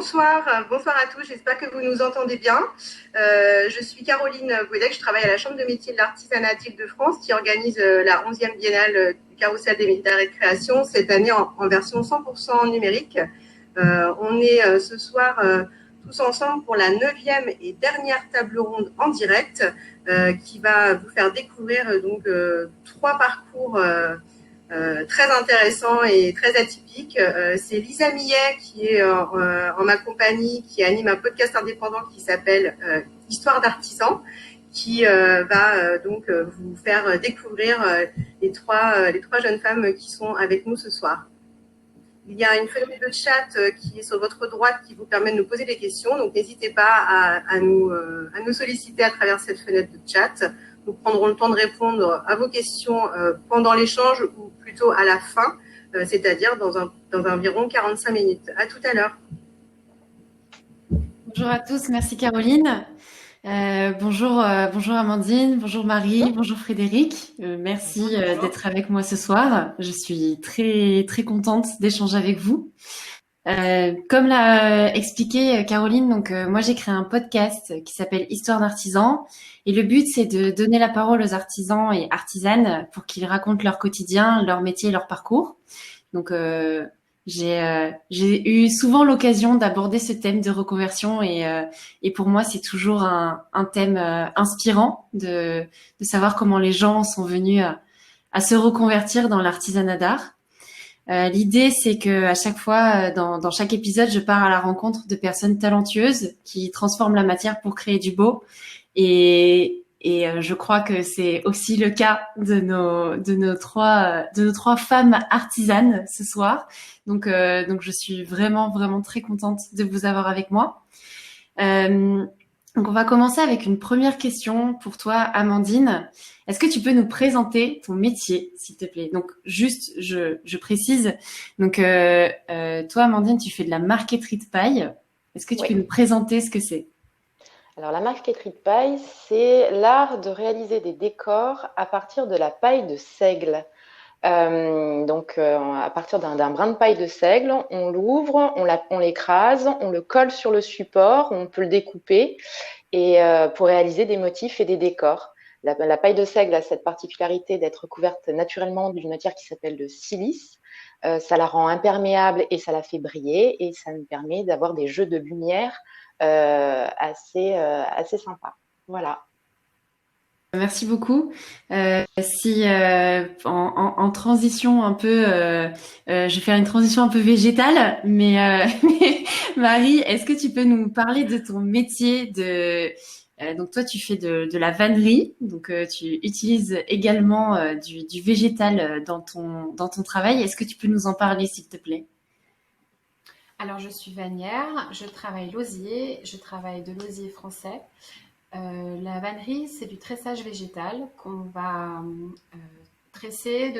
Bonsoir à tous, j'espère que vous nous entendez bien. Je suis Caroline Bouedec, je travaille à la Chambre de métiers de l'artisanat d'Île-de-France qui organise la 11e biennale du Carrousel des métiers d'art et de création, cette année en version 100% numérique. On est ce soir tous ensemble pour la 9e et dernière table ronde en direct qui va vous faire découvrir trois parcours très intéressant et très atypique. C'est Lisa Millet qui est en ma compagnie, qui anime un podcast indépendant qui s'appelle Histoire d'artisans, qui va vous faire découvrir les trois jeunes femmes qui sont avec nous ce soir. Il y a une fenêtre de chat qui est sur votre droite qui vous permet de nous poser des questions. Donc, n'hésitez pas à nous solliciter à travers cette fenêtre de chat. Nous prendrons le temps de répondre à vos questions pendant l'échange ou plutôt à la fin, c'est-à-dire dans environ 45 minutes. À tout à l'heure. Bonjour à tous, merci Caroline. Bonjour Amandine, bonjour Marie, bonjour Frédéric. Merci d'être avec moi ce soir. Je suis très très contente d'échanger avec vous. Comme l'a expliqué Caroline, moi j'ai créé un podcast qui s'appelle Histoire d'artisans et le but c'est de donner la parole aux artisans et artisanes pour qu'ils racontent leur quotidien, leur métier, leur parcours. Donc j'ai eu souvent l'occasion d'aborder ce thème de reconversion et pour moi c'est toujours un thème inspirant de savoir comment les gens sont venus à se reconvertir dans l'artisanat d'art. L'idée, c'est que à chaque fois, dans chaque épisode, je pars à la rencontre de personnes talentueuses qui transforment la matière pour créer du beau. Et je crois que c'est aussi le cas de nos trois femmes artisanes ce soir. Donc je suis vraiment vraiment très contente de vous avoir avec moi. Donc on va commencer avec une première question pour toi, Amandine. Est-ce que tu peux nous présenter ton métier, s'il te plaît? Donc juste, je précise. Donc toi, Amandine, tu fais de la marqueterie de paille. Est-ce que tu peux nous présenter ce que c'est? Alors la marqueterie de paille, c'est l'art de réaliser des décors à partir de la paille de seigle. À partir d'un brin de paille de seigle, on l'ouvre, on l'écrase, on le colle sur le support, on peut le découper et pour réaliser des motifs et des décors. La paille de seigle a cette particularité d'être couverte naturellement d'une matière qui s'appelle le silice. Ça la rend imperméable et ça la fait briller et ça nous permet d'avoir des jeux de lumière assez sympas. Voilà. Merci beaucoup. En transition un peu, je vais faire une transition un peu végétale, mais Marie, est-ce que tu peux nous parler de ton métier donc toi tu fais de la vannerie, donc tu utilises également du végétal dans ton travail. Est-ce que tu peux nous en parler s'il te plaît? Alors je suis vannière, je travaille l'osier, je travaille de l'osier français. La vannerie, c'est du tressage végétal qu'on va tresser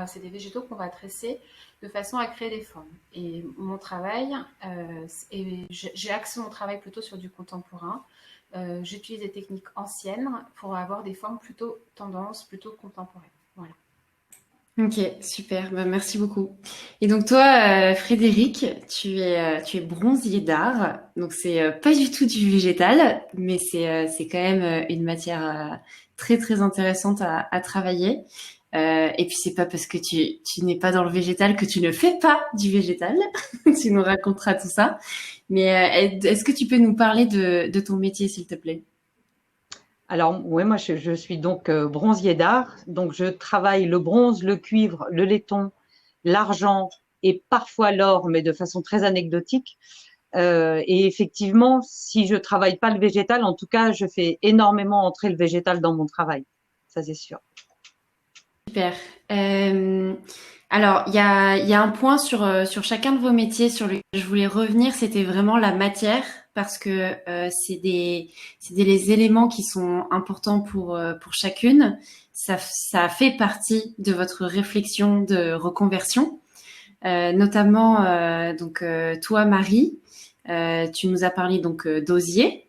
c'est des végétaux qu'on va tresser de façon à créer des formes. Et mon travail, j'ai axé mon travail plutôt sur du contemporain. J'utilise des techniques anciennes pour avoir des formes plutôt tendance, plutôt contemporaines. Voilà. Ok, super, merci beaucoup. Et donc toi, Frédéric, tu es bronzier d'art, donc c'est pas du tout du végétal, mais c'est quand même une matière très très intéressante à travailler. Et puis c'est pas parce que tu n'es pas dans le végétal que tu ne fais pas du végétal. Tu nous raconteras tout ça. Mais est-ce que tu peux nous parler de ton métier, s'il te plaît? Alors, oui, moi, je suis donc bronzier d'art. Donc, je travaille le bronze, le cuivre, le laiton, l'argent et parfois l'or, mais de façon très anecdotique. Et effectivement, si je travaille pas le végétal, en tout cas, je fais énormément entrer le végétal dans mon travail. Ça, c'est sûr. Super. Alors, il y a un point sur chacun de vos métiers sur lequel je voulais revenir, c'était vraiment la matière, parce que c'est les éléments qui sont importants pour chacune. Ça fait partie de votre réflexion de reconversion, notamment toi, Marie, tu nous as parlé donc d'osier.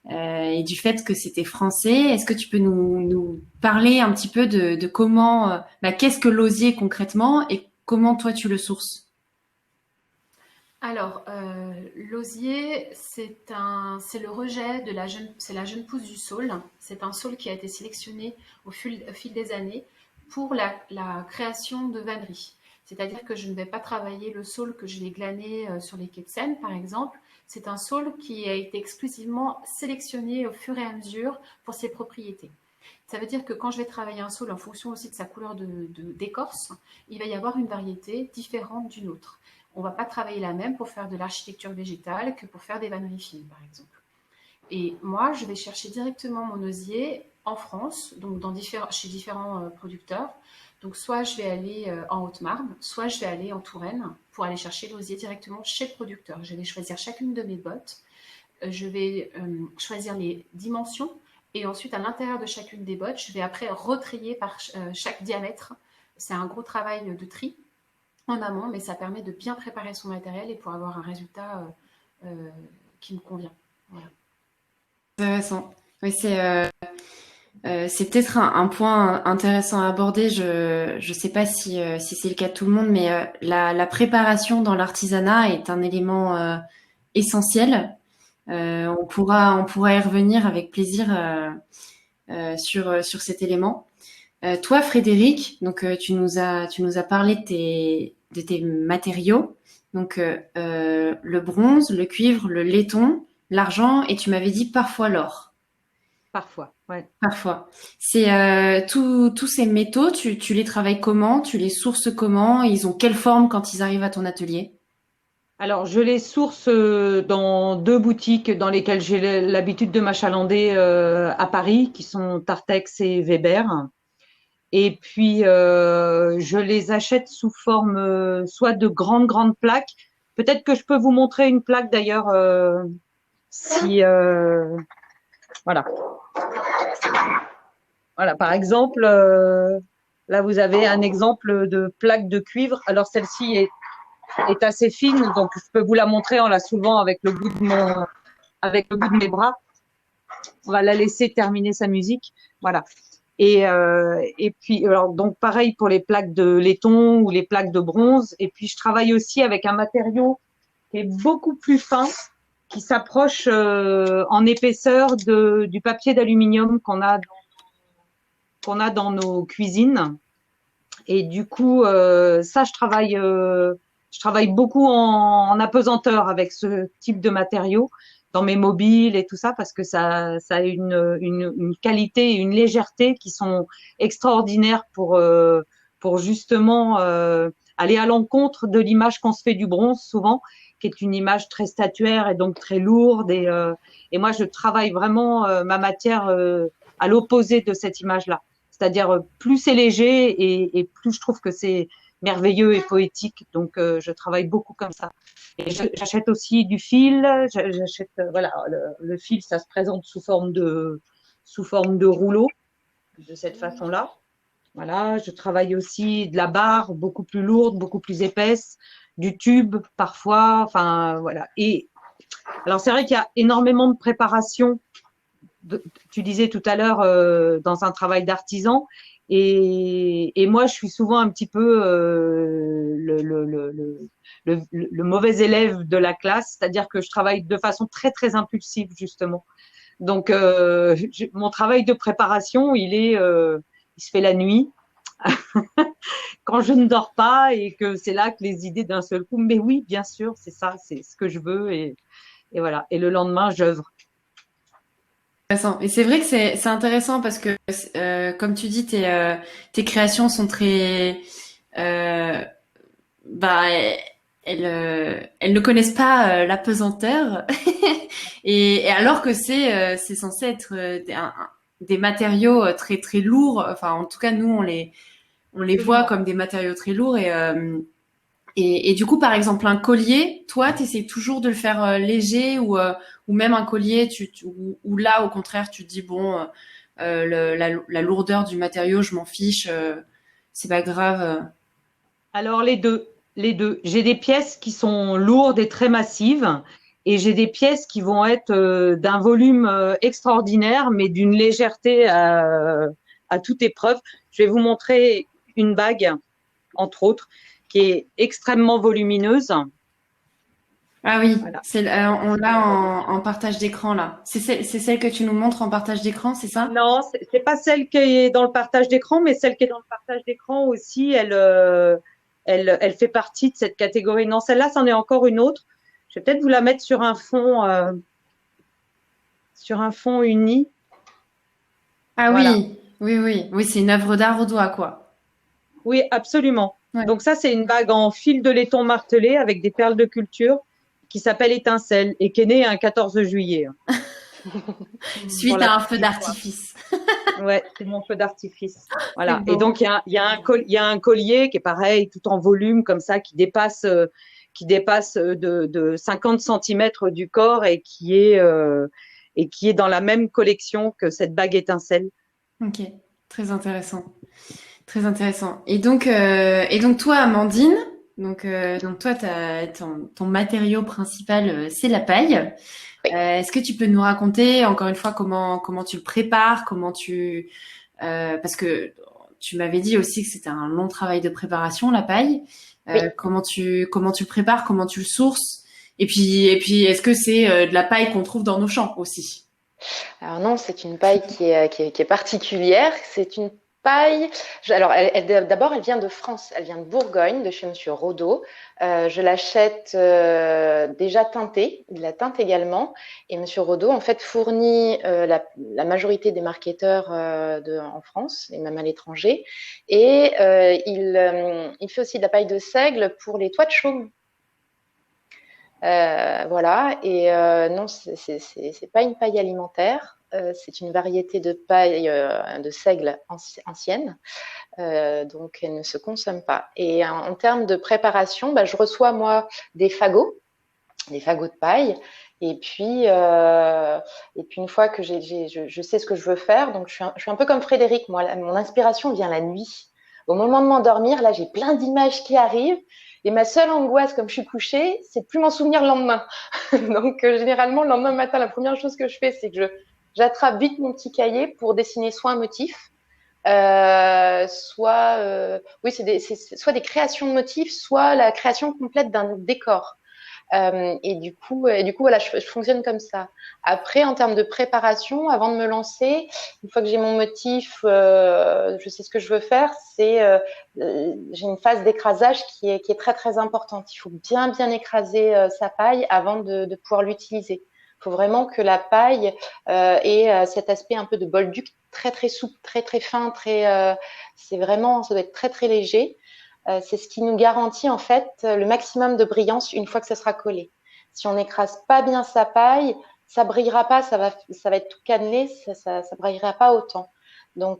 Et du fait que c'était français. Est-ce que tu peux nous parler un petit peu de comment, qu'est-ce que l'osier concrètement et comment toi tu le sources? Alors, l'osier, c'est le rejet de c'est la jeune pousse du saule. C'est un saule qui a été sélectionné au fil des années pour la création de vanneries. C'est-à-dire que je ne vais pas travailler le saule que je vais glaner sur les quais de Seine, par exemple. C'est un saule qui a été exclusivement sélectionné au fur et à mesure pour ses propriétés. Ça veut dire que quand je vais travailler un saule en fonction aussi de sa couleur d'écorce, il va y avoir une variété différente d'une autre. On ne va pas travailler la même pour faire de l'architecture végétale que pour faire des vanneries fines, par exemple. Et moi, je vais chercher directement mon osier en France, donc chez différents producteurs. Donc, soit je vais aller en Haute-Marne, soit je vais aller en Touraine pour aller chercher l'osier directement chez le producteur. Je vais choisir chacune de mes bottes. Je vais choisir les dimensions. Et ensuite, à l'intérieur de chacune des bottes, je vais après retrier par chaque diamètre. C'est un gros travail de tri en amont, mais ça permet de bien préparer son matériel et pour avoir un résultat qui me convient. Voilà. Intéressant. Oui, c'est peut-être un point intéressant à aborder. Je sais pas si c'est le cas de tout le monde, mais la préparation dans l'artisanat est un élément essentiel. On pourra y revenir avec plaisir sur cet élément. Toi, Frédéric, donc tu nous as parlé de tes matériaux, donc le bronze, le cuivre, le laiton, l'argent, et tu m'avais dit parfois l'or. Parfois, ouais. Parfois. C'est tous ces métaux, tu les travailles comment? Tu les sources comment? Ils ont quelle forme quand ils arrivent à ton atelier? Alors, je les source dans 2 boutiques dans lesquelles j'ai l'habitude de m'achalander à Paris, qui sont Tartex et Weber. Et puis, je les achète sous forme soit de grandes plaques. Peut-être que je peux vous montrer une plaque d'ailleurs, si voilà. Voilà, par exemple, là vous avez un exemple de plaque de cuivre. Alors celle-ci est assez fine, donc je peux vous la montrer en la soulevant avec le bout de mes bras. On va la laisser terminer sa musique. Voilà. Et puis, alors, donc pareil pour les plaques de laiton ou les plaques de bronze. Et puis, je travaille aussi avec un matériau qui est beaucoup plus fin, qui s'approche en épaisseur du papier d'aluminium qu'on a dans nos cuisines. Et du coup, ça, je travaille beaucoup en apesanteur avec ce type de matériau dans mes mobiles et tout ça, parce que ça a une qualité et une légèreté qui sont extraordinaires pour justement aller à l'encontre de l'image qu'on se fait du bronze souvent, qui est une image très statuaire et donc très lourde. Et moi, je travaille vraiment ma matière à l'opposé de cette image-là. C'est-à-dire plus c'est léger et plus je trouve que c'est merveilleux et poétique. Donc, je travaille beaucoup comme ça. Et j'achète aussi du fil. J'achète, voilà, le fil, ça se présente sous forme de rouleau, de cette façon-là. Voilà, je travaille aussi de la barre, beaucoup plus lourde, beaucoup plus épaisse, du tube parfois. Enfin, voilà. Et alors, c'est vrai qu'il y a énormément de préparation. Tu disais tout à l'heure dans un travail d'artisan. Et moi, je suis souvent un petit peu le mauvais élève de la classe, c'est-à-dire que je travaille de façon très, très impulsive, justement. Donc, mon travail de préparation, il se fait la nuit, quand je ne dors pas, et que c'est là que les idées d'un seul coup, mais oui, bien sûr, c'est ça, c'est ce que je veux, et voilà. Et le lendemain, j'œuvre. Et c'est vrai que c'est intéressant parce que comme tu dis, tes créations sont très bah elles ne connaissent pas l'apesanteur et alors que c'est censé être des matériaux très très lourds. Enfin, en tout cas, nous on les voit comme des matériaux très lourds et du coup, par exemple, un collier, toi, tu essaies toujours de le faire léger ou même un collier, ou là, au contraire, tu te dis, bon, la lourdeur du matériau, je m'en fiche, c'est pas grave. Alors, les deux. J'ai des pièces qui sont lourdes et très massives, et j'ai des pièces qui vont être d'un volume extraordinaire, mais d'une légèreté à toute épreuve. Je vais vous montrer une bague, entre autres, qui est extrêmement volumineuse. Ah oui, Voilà. on C'est l'a la bague étincelle. en partage d'écran là. C'est celle que tu nous montres en partage d'écran, c'est ça? Non, c'est pas celle qui est dans le partage d'écran, mais celle qui est dans le partage d'écran aussi, elle fait partie de cette catégorie. Non, celle-là, c'en est encore une autre. Je vais peut-être vous la mettre sur un fond uni. Ah Voilà. oui, oui, c'est une œuvre d'art au doigt, quoi. Oui, absolument. Ouais. Donc ça, c'est une bague en fil de laiton martelé avec des perles de culture qui s'appelle Étincelle et qui est née un 14 juillet, pour Suite la à un feu petite histoire. d'artifice. Ouais, c'est mon feu d'artifice. C'est Voilà. Et beau. donc, il y a un collier qui est pareil, tout en volume, comme ça, qui dépasse de 50 centimètres du corps et qui est dans la même collection que cette bague étincelle. Ok, très intéressant. Très intéressant. Et donc toi, Amandine, donc toi, ton matériau principal, c'est la paille. Oui. Est-ce que tu peux nous raconter encore une fois comment tu le prépares, parce que tu m'avais dit aussi que c'était un long travail de préparation, la paille. Oui. Comment tu le prépares, comment tu le sources, et puis est-ce que c'est de la paille qu'on trouve dans nos champs aussi? Alors non, c'est une paille qui est particulière. C'est une paille. Alors, d'abord, elle vient de France. Elle vient de Bourgogne, de chez Monsieur Rodot. Je l'achète déjà teintée. Il la teinte également. Et Monsieur Rodot, en fait, fournit la majorité des marketeurs en France et même à l'étranger. Et il fait aussi de la paille de seigle pour les toits de chaume. Voilà. Et non, c'est pas une paille alimentaire. C'est une variété de paille de seigle ancienne, donc elle ne se consomme pas. Et en termes de préparation, bah, je reçois moi des fagots de paille. Et puis une fois que je sais ce que je veux faire, donc je suis un peu comme Frédéric, moi, mon inspiration vient la nuit. Au moment de m'endormir, là, j'ai plein d'images qui arrivent. Et ma seule angoisse, comme je suis couchée, c'est de plus m'en souvenir le lendemain. Donc, généralement, le lendemain matin, la première chose que je fais, c'est que j'attrape vite mon petit cahier pour dessiner soit un motif, oui, c'est soit des créations de motifs, soit la création complète d'un décor. Et du coup, voilà, je fonctionne comme ça. Après, en termes de préparation, avant de me lancer, une fois que j'ai mon motif, je sais ce que je veux faire, j'ai une phase d'écrasage qui est très très importante. Il faut bien écraser sa paille avant de pouvoir l'utiliser. Il faut vraiment que la paille ait cet aspect un peu de bolduc, très très souple, très très fin, ça doit être très très léger. C'est ce qui nous garantit en fait le maximum de brillance une fois que ça sera collé. Si on n'écrase pas bien sa paille, ça brillera pas, ça va être tout cannelé, ça brillera pas autant. Donc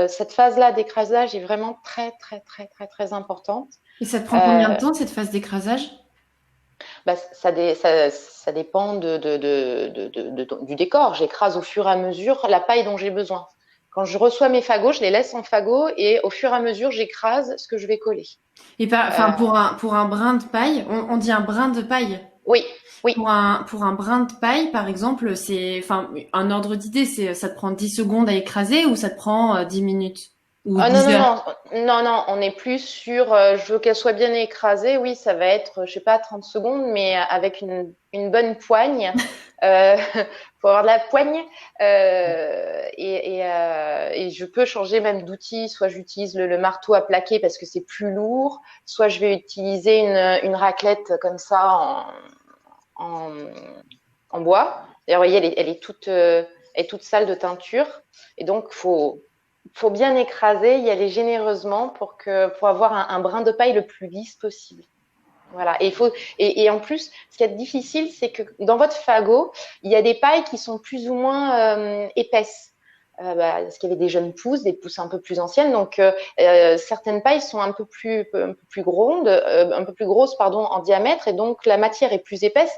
cette phase-là d'écrasage est vraiment très très très très très importante. Et ça te prend combien de Euh, temps cette phase d'écrasage? Bah, ça dépend du décor. J'écrase au fur et à mesure la paille dont j'ai besoin. Quand je reçois mes fagots, je les laisse en fagots et au fur et à mesure, j'écrase ce que je vais coller. Enfin, Euh, pour un brin de paille, on dit un brin de paille. oui, oui. Pour un brin de paille, par exemple, enfin, un ordre d'idée, ça te prend 10 secondes à écraser ou ça te prend 10 minutes ou Ah non, 10 non, heures? non, non, non, on est plus sur, je veux qu'elle soit bien écrasée. Oui, ça va être, je sais pas, 30 secondes, mais avec une bonne poigne. Faut avoir de la poigne. Et je peux changer même d'outil. Soit j'utilise le marteau à plaquer parce que c'est plus lourd, soit je vais utiliser une raclette comme ça en, en bois. D'ailleurs, vous voyez, elle est toute sale de teinture. Et donc, faut bien écraser, y aller généreusement pour avoir un brin de paille le plus lisse possible. Voilà. Et en plus, ce qui est difficile, c'est que dans votre fagot, il y a des pailles qui sont plus ou moins épaisses. Parce qu'il y avait des jeunes pousses, des pousses un peu plus anciennes. Donc, certaines pailles sont un peu plus grondes, un peu plus grosses, pardon, en diamètre, et donc la matière est plus épaisse.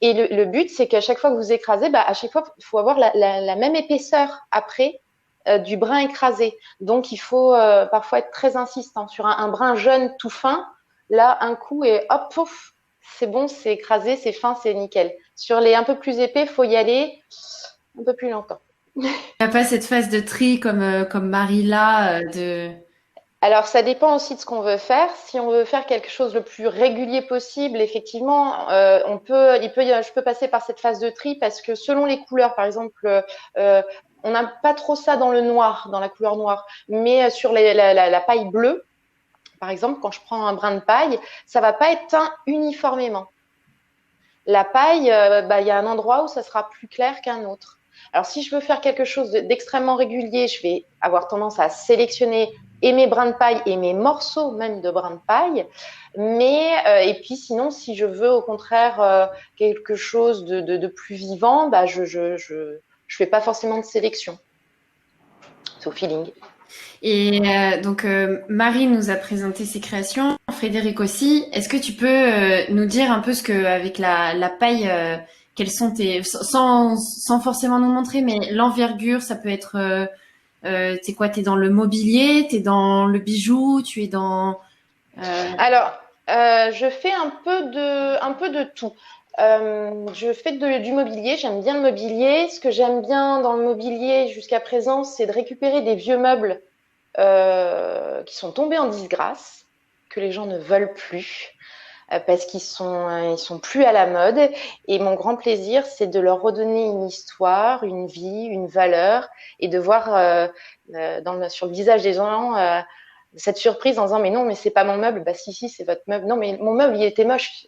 Et le but, c'est qu'à chaque fois que vous écrasez, à chaque fois, il faut avoir la même épaisseur après du brin écrasé. Donc, il faut parfois être très insistant sur un brin jeune tout fin. Là, un coup et hop, pouf, c'est bon, c'est écrasé, c'est fin, c'est nickel. Sur les un peu plus épais, il faut y aller un peu plus longtemps. Il n'y a pas cette phase de tri comme Marilla Alors, ça dépend aussi de ce qu'on veut faire. Si on veut faire quelque chose le plus régulier possible, effectivement, je peux passer par cette phase de tri parce que selon les couleurs, par exemple, on n'a pas trop ça dans le noir, dans la couleur noire, mais sur la paille bleue, par exemple, quand je prends un brin de paille, ça va pas être teint uniformément. La paille, il y a un endroit où ça sera plus clair qu'un autre. Alors, si je veux faire quelque chose d'extrêmement régulier, je vais avoir tendance à sélectionner et mes brins de paille et mes morceaux même de brins de paille. Mais et puis sinon, si je veux au contraire quelque chose de plus vivant, je fais pas forcément de sélection. C'est au feeling. Et donc, Marie nous a présenté ses créations, Frédéric aussi. Est-ce que tu peux nous dire un peu ce que, avec la paille, quels sont sans forcément nous montrer, mais l'envergure, ça peut être, t'es quoi? T'es dans le mobilier, t'es dans le bijou, tu es dans. Alors, je fais un peu de tout. Je fais du mobilier, j'aime bien le mobilier. Ce que j'aime bien dans le mobilier jusqu'à présent, c'est de récupérer des vieux meubles qui sont tombés en disgrâce, que les gens ne veulent plus parce ils sont plus à la mode. Et mon grand plaisir, c'est de leur redonner une histoire, une vie, une valeur, et de voir sur le visage des gens cette surprise en disant mais non, mais c'est pas mon meuble. Bah si, c'est votre meuble. Non, mais mon meuble, il était moche.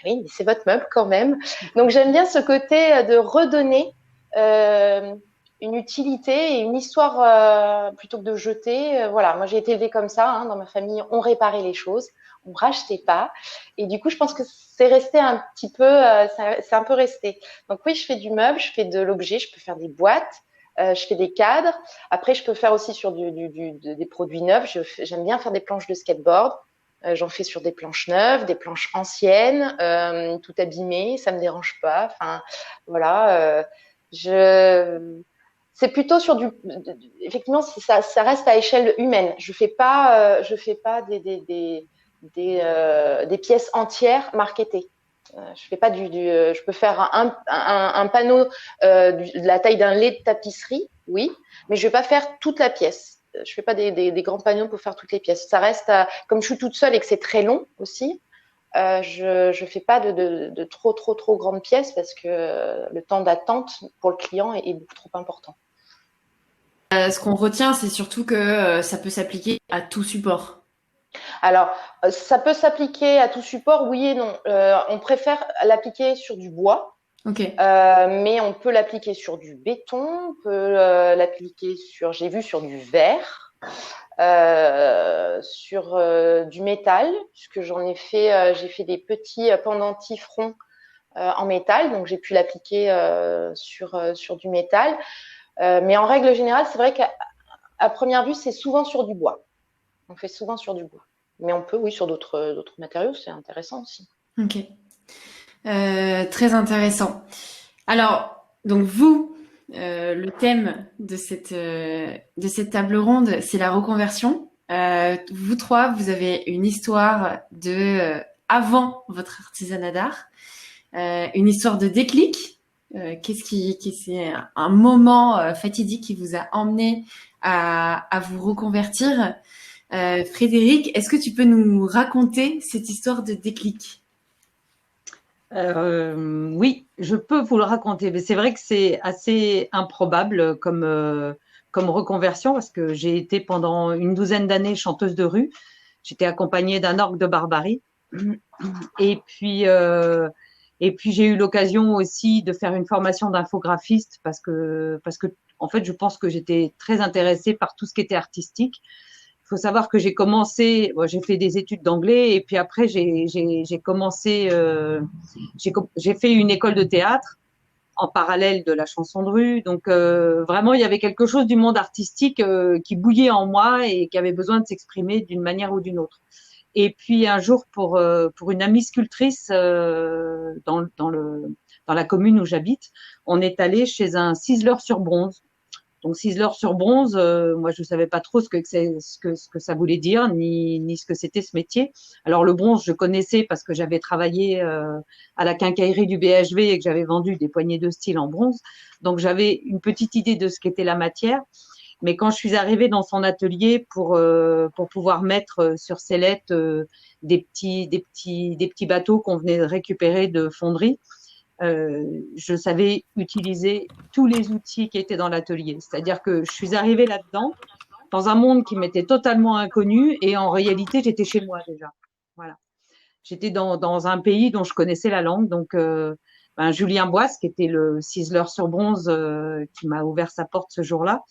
Oui, mais c'est votre meuble quand même. Donc j'aime bien ce côté de redonner une utilité et une histoire plutôt que de jeter. Voilà, moi j'ai été élevée comme ça. Dans ma famille, on réparait les choses, on rachetait pas. Et du coup, je pense que c'est resté un petit peu, c'est un peu resté. Donc oui, je fais du meuble, je fais de l'objet, je peux faire des boîtes. Je fais des cadres. Après, je peux faire aussi sur des produits neufs. J'aime bien faire des planches de skateboard. J'en fais sur des planches neuves, des planches anciennes, tout abîmées. Ça me dérange pas. Enfin, voilà. C'est plutôt effectivement, ça reste à échelle humaine. Je fais pas des pièces entières marketées. Je fais pas je peux faire un panneau de la taille d'un lait de tapisserie, oui, mais je vais pas faire toute la pièce. Je fais pas des grands panneaux pour faire toutes les pièces. Ça reste comme je suis toute seule et que c'est très long aussi, je fais pas de trop grandes pièces parce que le temps d'attente pour le client est beaucoup trop important. Ce qu'on retient, c'est surtout que ça peut s'appliquer à tout support. Alors, ça peut s'appliquer à tout support, oui et non. On préfère l'appliquer sur du bois, mais on peut l'appliquer sur du béton, on peut l'appliquer j'ai vu sur du verre, sur du métal, puisque j'ai fait des petits pendentifs ronds en métal, donc j'ai pu l'appliquer sur du métal. Mais en règle générale, c'est vrai qu'à première vue, c'est souvent sur du bois. On fait souvent sur du bois. Mais on peut, oui, sur d'autres matériaux, c'est intéressant aussi. Ok. Très intéressant. Alors, donc vous, le thème de cette table ronde, c'est la reconversion. Vous trois, vous avez une histoire avant votre artisanat d'art, une histoire de déclic. C'est un moment fatidique qui vous a emmené à vous reconvertir. Frédéric, est-ce que tu peux nous raconter cette histoire de déclic? Oui, je peux vous le raconter, mais c'est vrai que c'est assez improbable comme reconversion parce que j'ai été pendant une douzaine d'années chanteuse de rue. J'étais accompagnée d'un orgue de Barbarie et puis j'ai eu l'occasion aussi de faire une formation d'infographiste parce que en fait, je pense que j'étais très intéressée par tout ce qui était artistique. Il faut savoir que j'ai fait des études d'anglais et puis après j'ai fait une école de théâtre en parallèle de la chanson de rue. Donc vraiment, il y avait quelque chose du monde artistique qui bouillait en moi et qui avait besoin de s'exprimer d'une manière ou d'une autre. Et puis un jour, pour une amie sculptrice dans la commune où j'habite, on est allé chez un ciseleur sur bronze. Donc ciseleur sur bronze, moi je savais pas trop ce que ça voulait dire ni ce que c'était ce métier. Alors le bronze, je connaissais parce que j'avais travaillé à la quincaillerie du BHV et que j'avais vendu des poignées de style en bronze. Donc j'avais une petite idée de ce qu'était la matière. Mais quand je suis arrivée dans son atelier pour pouvoir mettre sur sellette des petits bateaux qu'on venait de récupérer de fonderie, je savais utiliser tous les outils qui étaient dans l'atelier. C'est-à-dire que je suis arrivée là-dedans dans un monde qui m'était totalement inconnu et en réalité, j'étais chez moi déjà. Voilà. J'étais dans un pays dont je connaissais la langue. Donc, Julien Boisse, qui était le ciseleur sur bronze qui m'a ouvert sa porte ce jour-là,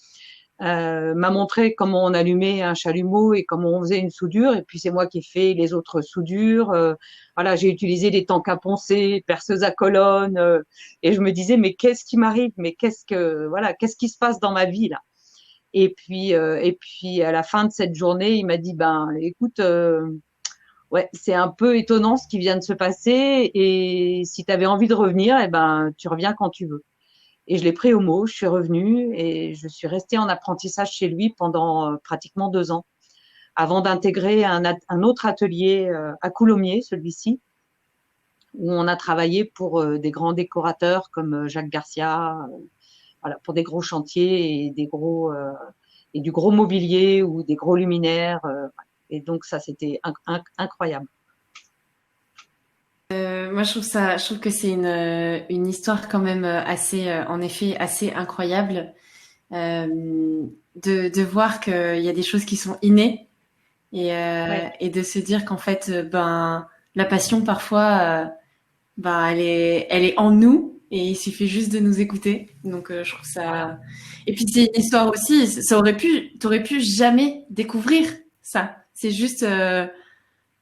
m'a montré comment on allumait un chalumeau et comment on faisait une soudure. Et puis, c'est moi qui ai fait les autres soudures. Voilà, j'ai utilisé des tanks à poncer, perceuses à colonne. Et je me disais, mais qu'est-ce qui m'arrive? Mais qu'est-ce qui se passe dans ma vie là? Et puis, à la fin de cette journée, il m'a dit, ben, écoute, ouais, c'est un peu étonnant ce qui vient de se passer. Et si tu avais envie de revenir, eh ben, tu reviens quand tu veux. Et je l'ai pris au mot, je suis revenue et je suis restée en apprentissage chez lui pendant pratiquement 2 ans, avant d'intégrer un autre atelier à Coulommiers, celui-ci, où on a travaillé pour des grands décorateurs comme Jacques Garcia, voilà, pour des gros chantiers et et du gros mobilier ou des gros luminaires. Et donc ça, c'était incroyable. Moi, je trouve que c'est une histoire quand même assez, en effet, assez incroyable de voir qu'il y a des choses qui sont innées Ouais. et de se dire qu'en fait, ben, la passion parfois, ben, elle est en nous et il suffit juste de nous écouter. Donc, je trouve ça. Et puis c'est une histoire aussi. T'aurais pu jamais découvrir ça. C'est juste.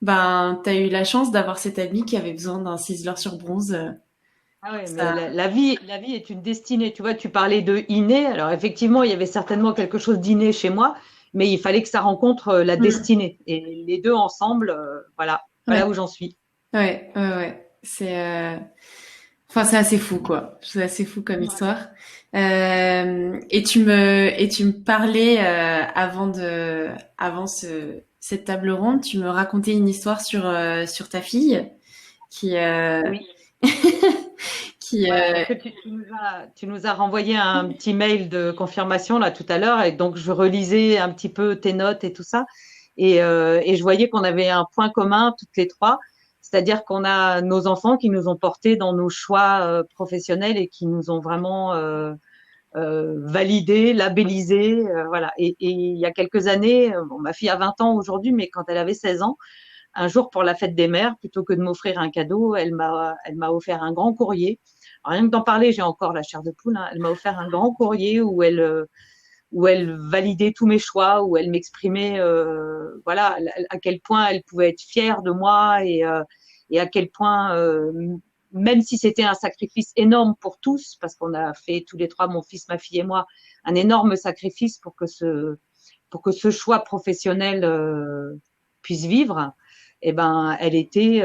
Ben, t'as eu la chance d'avoir cet ami qui avait besoin d'un ciseleur sur bronze. Ah ouais, mais Ça... la vie est une destinée. Tu vois, tu parlais de inné. Alors effectivement, il y avait certainement quelque chose d'inné chez moi, mais il fallait que ça rencontre la Mm. destinée. Et les deux ensemble, voilà, Ouais, voilà où j'en suis. ouais. Enfin, c'est assez fou, quoi. C'est assez fou comme histoire. Et tu me parlais avant cette table ronde, tu me racontais une histoire sur ta fille qui, Oui. qui, Ouais, parce que tu nous as renvoyé un petit mail de confirmation là tout à l'heure, et donc je relisais un petit peu tes notes et tout ça, et je voyais qu'on avait un point commun toutes les trois, c'est-à-dire qu'on a nos enfants qui nous ont portés dans nos choix professionnels et qui nous ont vraiment validés, labellisés, voilà. Et il y a quelques années, bon, ma fille a 20 ans aujourd'hui, mais quand elle avait 16 ans, un jour pour la fête des mères, plutôt que de m'offrir un cadeau, elle m'a offert un grand courrier. Alors, rien que d'en parler, j'ai encore la chair de poule, hein. Elle m'a offert un grand courrier où elle validait tous mes choix, où elle m'exprimait, voilà, à quel point elle pouvait être fière de moi et à quel point, même si c'était un sacrifice énorme pour tous, parce qu'on a fait tous les trois, mon fils, ma fille et moi, un énorme sacrifice pour que ce choix professionnel puisse vivre, eh ben, elle était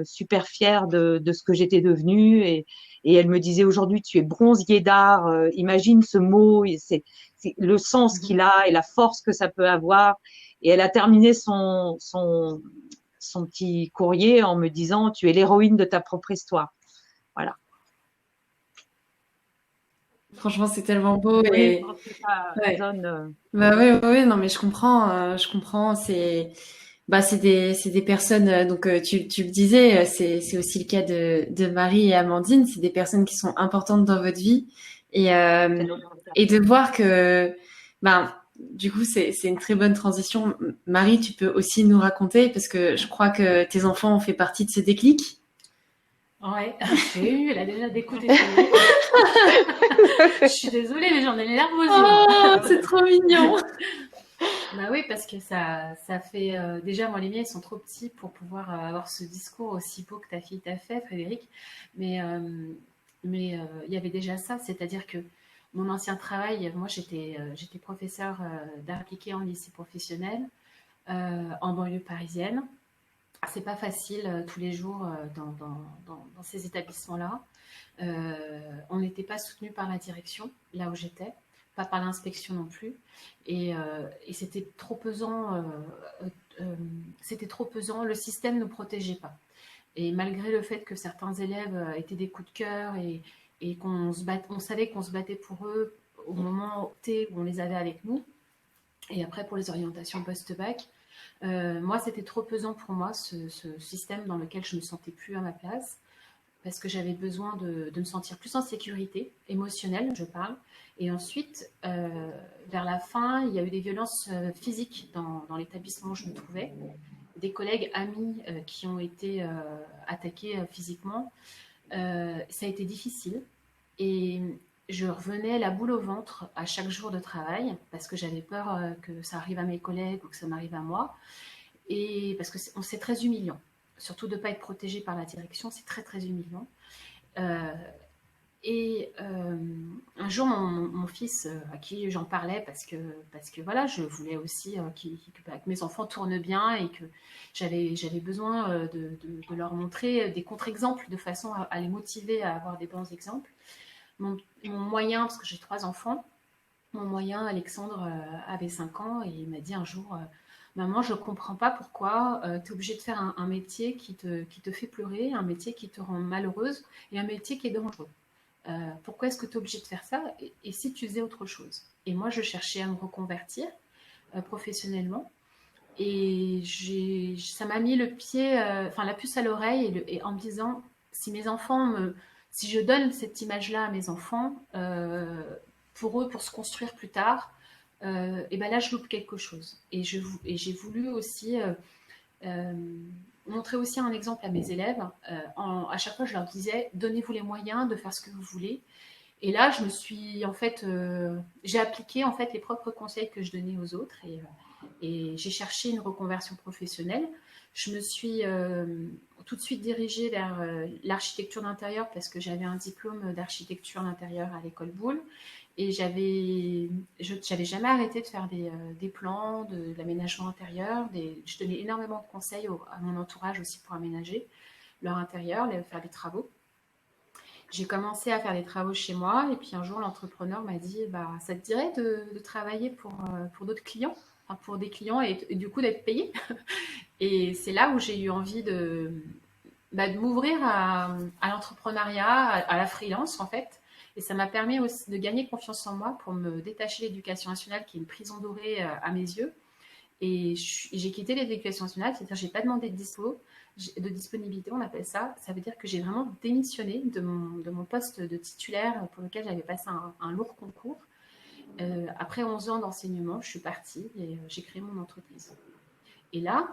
super fière de ce que j'étais devenue et elle me disait aujourd'hui, tu es bronzier d'art. Imagine ce mot, c'est le sens qu'il a et la force que ça peut avoir. Et elle a terminé son petit courrier en me disant, tu es l'héroïne de ta propre histoire. Voilà. franchement, c'est tellement beau Oui, je et pense que ça ouais. résonne. Bah ouais, non, mais je comprends. C'est des personnes. Donc, tu le disais, c'est aussi le cas de Marie et Amandine. C'est des personnes qui sont importantes dans votre vie C'est notre et de voir que, ben, du coup, c'est une très bonne transition. Marie, tu peux aussi nous raconter parce que je crois que tes enfants ont fait partie de ce déclic. Ouais, j'ai eu, elle a déjà des coups d'essai. Je suis désolée, mais j'en ai les larmes aux Oh, yeux. c'est trop mignon. Bah oui, parce que ça fait. Déjà, moi, les miens, ils sont trop petits pour pouvoir avoir ce discours aussi beau que ta fille t'a fait, Frédéric. Mais il y avait déjà ça, c'est-à-dire que mon ancien travail, moi, j'étais professeure d'art appliqué en lycée professionnel en banlieue parisienne. C'est pas facile tous les jours dans ces établissements-là. On n'était pas soutenu par la direction, là où j'étais, pas par l'inspection non plus. Et c'était trop pesant. C'était trop pesant. Le système ne protégeait pas. Et malgré le fait que certains élèves étaient des coups de cœur et on savait qu'on se battait pour eux, au moment T où on les avait avec nous. Et après, pour les orientations post-bac, moi, c'était trop pesant pour moi, ce système dans lequel je ne me sentais plus à ma place, parce que j'avais besoin de me sentir plus en sécurité, émotionnelle, je parle. Et ensuite, vers la fin, il y a eu des violences physiques dans l'établissement où je me trouvais. Des collègues amis qui ont été attaqués physiquement. Ça a été difficile. Et je revenais la boule au ventre à chaque jour de travail parce que j'avais peur que ça arrive à mes collègues ou que ça m'arrive à moi. Et parce que c'est très humiliant. Surtout de ne pas être protégé par la direction, c'est très très humiliant. Euh, un jour, mon fils, à qui j'en parlais, parce que voilà, je voulais aussi que mes enfants tournent bien et que j'avais besoin de leur montrer des contre-exemples de façon à les motiver à avoir des bons exemples. Mon moyen, parce que j'ai 3 enfants, mon moyen, Alexandre, avait 5 ans et il m'a dit un jour, maman, je ne comprends pas pourquoi tu es obligée de faire un métier qui te fait pleurer, un métier qui te rend malheureuse et un métier qui est dangereux. Pourquoi est-ce que tu es obligée de faire ça et si tu faisais autre chose? Et moi, je cherchais à me reconvertir professionnellement. Et ça m'a mis le pied, la puce à l'oreille et en me disant, si je donne cette image-là à mes enfants, pour eux, pour se construire plus tard, et ben là, je loupe quelque chose. Et j'ai voulu aussi montrer aussi un exemple à mes élèves. À chaque fois, je leur disais, donnez-vous les moyens de faire ce que vous voulez. Et là, je me suis, j'ai appliqué en fait les propres conseils que je donnais aux autres et j'ai cherché une reconversion professionnelle. Je me suis tout de suite dirigée vers l'architecture d'intérieur parce que j'avais un diplôme d'architecture d'intérieur à l'école Boulle et j'avais jamais arrêté de faire des plans, de l'aménagement intérieur. Je donnais énormément de conseils à mon entourage aussi pour aménager leur intérieur, faire des travaux. J'ai commencé à faire des travaux chez moi et puis un jour l'entrepreneur m'a dit ça te dirait de travailler pour d'autres clients, enfin, pour des clients et du coup d'être payé. Et c'est là où j'ai eu envie de m'ouvrir à l'entrepreneuriat, à la freelance en fait. Et ça m'a permis aussi de gagner confiance en moi pour me détacher de l'éducation nationale qui est une prison dorée à mes yeux. Et j'ai quitté l'éducation nationale, c'est-à-dire que je n'ai pas demandé de disponibilité, on appelle ça. Ça veut dire que j'ai vraiment démissionné de mon poste de titulaire pour lequel j'avais passé un lourd concours. Après 11 ans d'enseignement, je suis partie et j'ai créé mon entreprise. Et là,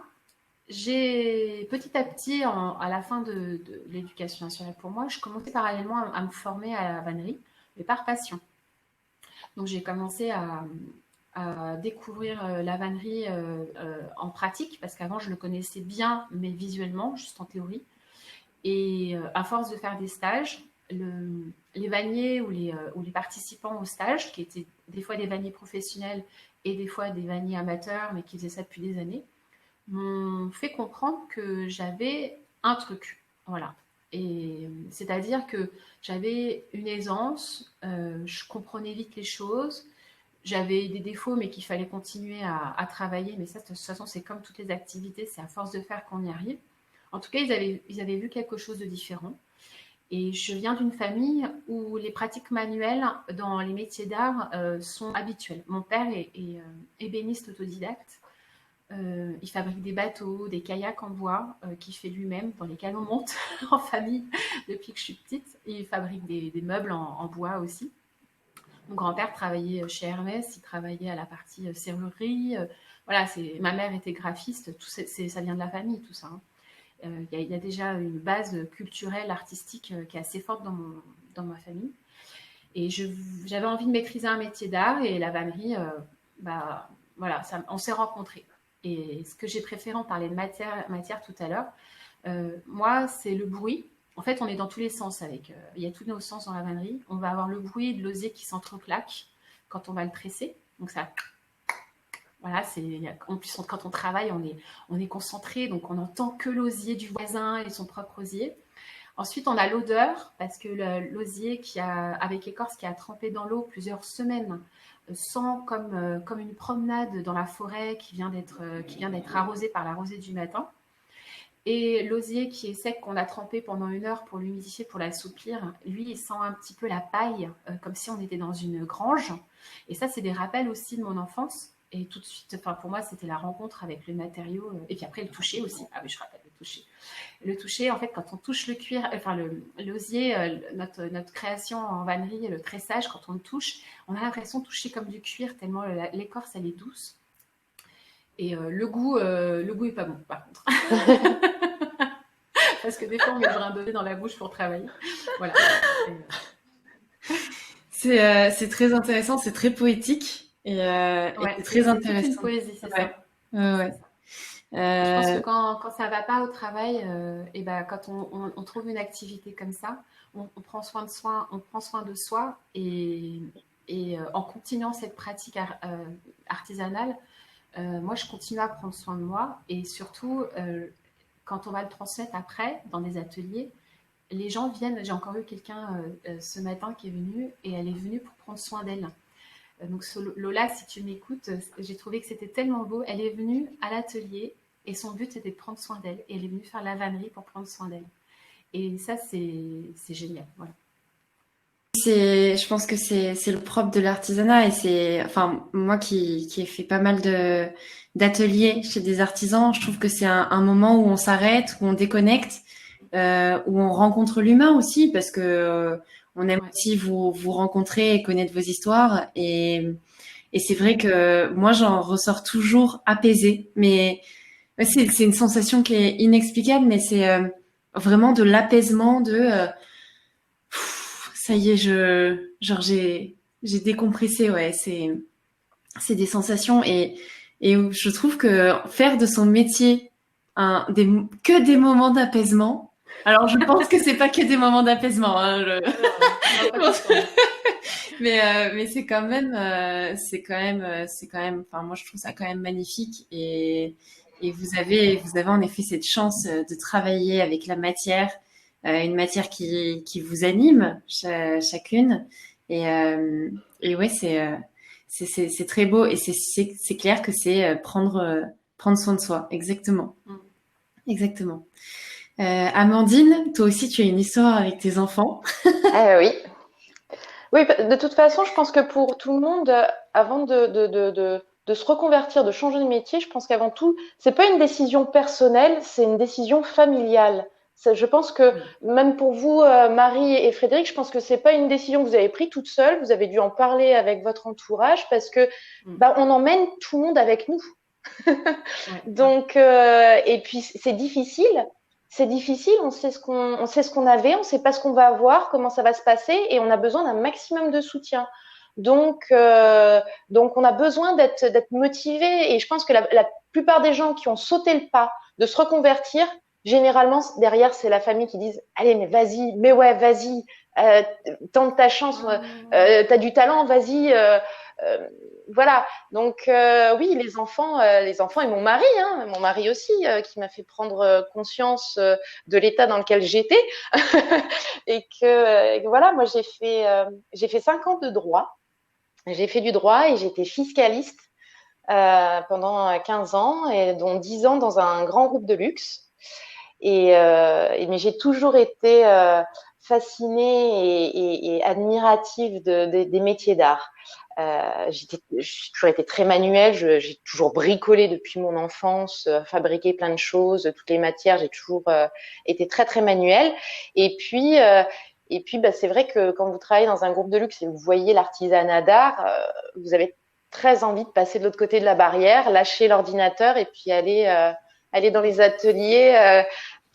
j'ai petit à petit, à la fin de l'éducation nationale pour moi, je commençais parallèlement à me former à la vannerie, mais par passion. Donc j'ai commencé à découvrir la vannerie en pratique, parce qu'avant je le connaissais bien, mais visuellement, juste en théorie. Et à force de faire des stages, les vanniers ou les participants au stage, qui étaient des fois des vanniers professionnels et des fois des vanniers amateurs, mais qui faisaient ça depuis des années, m'ont fait comprendre que j'avais un truc. Voilà. Et c'est-à-dire que j'avais une aisance, je comprenais vite les choses, j'avais des défauts, mais qu'il fallait continuer à travailler. Mais ça, de toute façon, c'est comme toutes les activités, c'est à force de faire qu'on y arrive. En tout cas, ils avaient vu quelque chose de différent. Et je viens d'une famille où les pratiques manuelles dans les métiers d'art sont habituelles. Mon père est ébéniste autodidacte. Il fabrique des bateaux, des kayaks en bois qu'il fait lui-même dans lesquels on monte en famille depuis que je suis petite. Et il fabrique des meubles en bois aussi. Mon grand-père travaillait chez Hermès, il travaillait à la partie serrurerie. Voilà, ma mère était graphiste, ça vient de la famille, tout ça. Hein. Il y a déjà une base culturelle, artistique qui est assez forte dans ma famille. Et j'avais envie de maîtriser un métier d'art et la vannerie, voilà, on s'est rencontrés. Et ce que j'ai préféré, on parlait de matière tout à l'heure, moi, c'est le bruit. En fait, on est dans tous les sens il y a tous nos sens dans la vannerie. On va avoir le bruit de l'osier qui s'entreclaque quand on va le tresser. Donc ça, voilà, en plus quand on travaille, on est concentré, donc on n'entend que l'osier du voisin et son propre osier. Ensuite, on a l'odeur parce que l'osier avec écorce qui a trempé dans l'eau plusieurs semaines sent comme une promenade dans la forêt qui vient d'être arrosée par la rosée du matin. Et l'osier qui est sec, qu'on a trempé pendant 1 heure pour l'humidifier, pour l'assouplir, lui, il sent un petit peu la paille, comme si on était dans une grange. Et ça, c'est des rappels aussi de mon enfance. Et tout de suite, enfin, pour moi, c'était la rencontre avec le matériau. Et puis après, le toucher aussi. Ah oui, je rappelle le toucher. Le toucher, en fait, quand on touche le cuir, enfin l'osier, notre création en vannerie, le tressage, quand on le touche, on a l'impression de toucher comme du cuir, tellement l'écorce, elle est douce. Et le goût est pas bon, par contre. Parce que des fois, on met le brin d'osier dans la bouche pour travailler. Voilà. C'est très intéressant, c'est très poétique et c'est très intéressant. C'est une poésie, c'est ouais. ça. Ouais. Je pense que quand ça va pas au travail, et ben quand on trouve une activité comme ça, on prend soin de soi et en continuant cette pratique artisanale, moi je continue à prendre soin de moi et surtout quand on va le transmettre après dans des ateliers, les gens viennent. J'ai encore eu quelqu'un ce matin qui est venue et elle est venue pour prendre soin d'elle. Donc Lola, si tu m'écoutes, j'ai trouvé que c'était tellement beau. Elle est venue à l'atelier et son but c'était de prendre soin d'elle. Et elle est venue faire la vannerie pour prendre soin d'elle. Et ça, c'est génial. Voilà. Je pense que c'est le propre de l'artisanat et c'est, enfin, moi qui ai fait pas mal d'ateliers chez des artisans, je trouve que c'est un moment où on s'arrête, où on déconnecte, où on rencontre l'humain aussi, parce que on aime aussi vous rencontrer et connaître vos histoires et c'est vrai que moi j'en ressors toujours apaisée, mais c'est une sensation qui est inexplicable, mais c'est vraiment de l'apaisement ça y est, j'ai décompressé, ouais, c'est des sensations et je trouve que faire de son métier que des moments d'apaisement. Alors je pense que c'est pas que des moments d'apaisement, hein, mais c'est quand même, enfin moi je trouve ça quand même magnifique et vous avez en effet cette chance de travailler avec la matière. Une matière qui vous anime chacune et ouais c'est très beau et c'est clair que c'est prendre soin de soi exactement. Amandine, toi aussi tu as une histoire avec tes enfants. Oui, de toute façon je pense que pour tout le monde avant de se reconvertir, de changer de métier, je pense qu'avant tout c'est pas une décision personnelle, c'est une décision familiale. Je pense que même pour vous, Marie et Frédéric, je pense que c'est pas une décision que vous avez prise toute seule. Vous avez dû en parler avec votre entourage parce que on emmène tout le monde avec nous. Donc, et puis c'est difficile. C'est difficile. On sait ce qu'on avait, on sait pas ce qu'on va avoir, comment ça va se passer, et on a besoin d'un maximum de soutien. Donc on a besoin d'être motivé. Et je pense que la plupart des gens qui ont sauté le pas de se reconvertir, généralement, derrière, c'est la famille qui dit « Allez, mais vas-y, mais ouais, vas-y, tente ta chance, t'as du talent, vas-y. » Voilà. Donc, oui, les enfants et mon mari aussi, qui m'a fait prendre conscience de l'état dans lequel j'étais. Et que voilà, moi, j'ai fait 5 ans de droit. J'ai fait du droit et j'étais fiscaliste pendant 15 ans, et dont 10 ans dans un grand groupe de luxe. Mais j'ai toujours été fascinée et admirative des métiers d'art. J'ai toujours été très manuelle, j'ai toujours bricolé depuis mon enfance, fabriqué plein de choses, toutes les matières, j'ai toujours été très très manuelle. Et puis c'est vrai que quand vous travaillez dans un groupe de luxe et vous voyez l'artisanat d'art, vous avez très envie de passer de l'autre côté de la barrière, lâcher l'ordinateur et puis aller dans les ateliers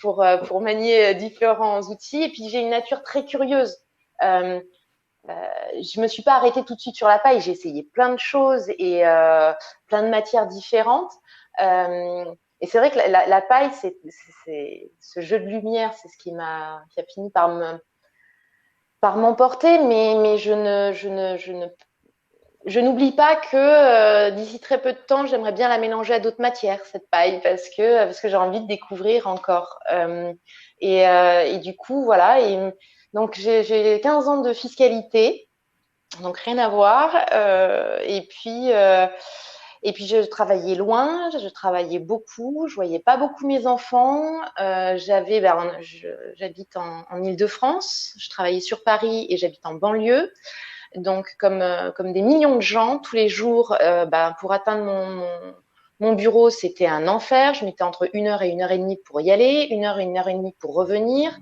pour manier différents outils. Et puis j'ai une nature très curieuse. Je me suis pas arrêtée tout de suite sur la paille. J'ai essayé plein de choses et plein de matières différentes. Et c'est vrai que la paille, c'est ce jeu de lumière, c'est ce qui a fini par m'emporter. Mais je n'oublie pas que d'ici très peu de temps, j'aimerais bien la mélanger à d'autres matières, cette paille, parce que j'ai envie de découvrir encore. Et du coup, voilà. Et donc, j'ai 15 ans de fiscalité, donc rien à voir. Et puis Et puis, je travaillais loin, je travaillais beaucoup, je voyais pas beaucoup mes enfants. J'habite en Île-de-France, je travaillais sur Paris et j'habite en banlieue. Donc, comme des millions de gens, tous les jours, pour atteindre mon bureau, c'était un enfer. Je mettais entre 1 heure et 1 heure et demie pour y aller, 1 heure et 1 heure et demie pour revenir.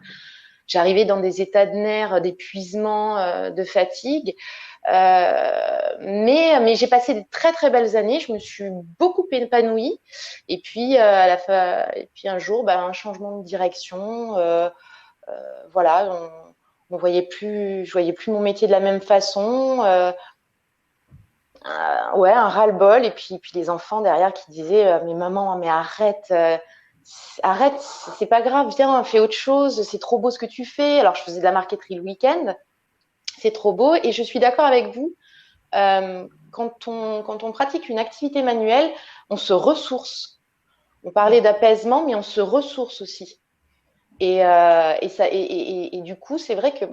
J'arrivais dans des états de nerfs, d'épuisement, de fatigue. Mais j'ai passé de très très belles années. Je me suis beaucoup épanouie. Et puis un jour, un changement de direction. Voilà, je voyais plus mon métier de la même façon. Ouais, un ras-le-bol. Et puis les enfants derrière qui disaient mais maman, mais arrête. Arrête, c'est pas grave, viens, fais autre chose, c'est trop beau ce que tu fais. Alors, je faisais de la marqueterie le week-end, c'est trop beau. Et je suis d'accord avec vous, quand on pratique une activité manuelle, on se ressource. On parlait d'apaisement, mais on se ressource aussi. Et du coup, c'est vrai que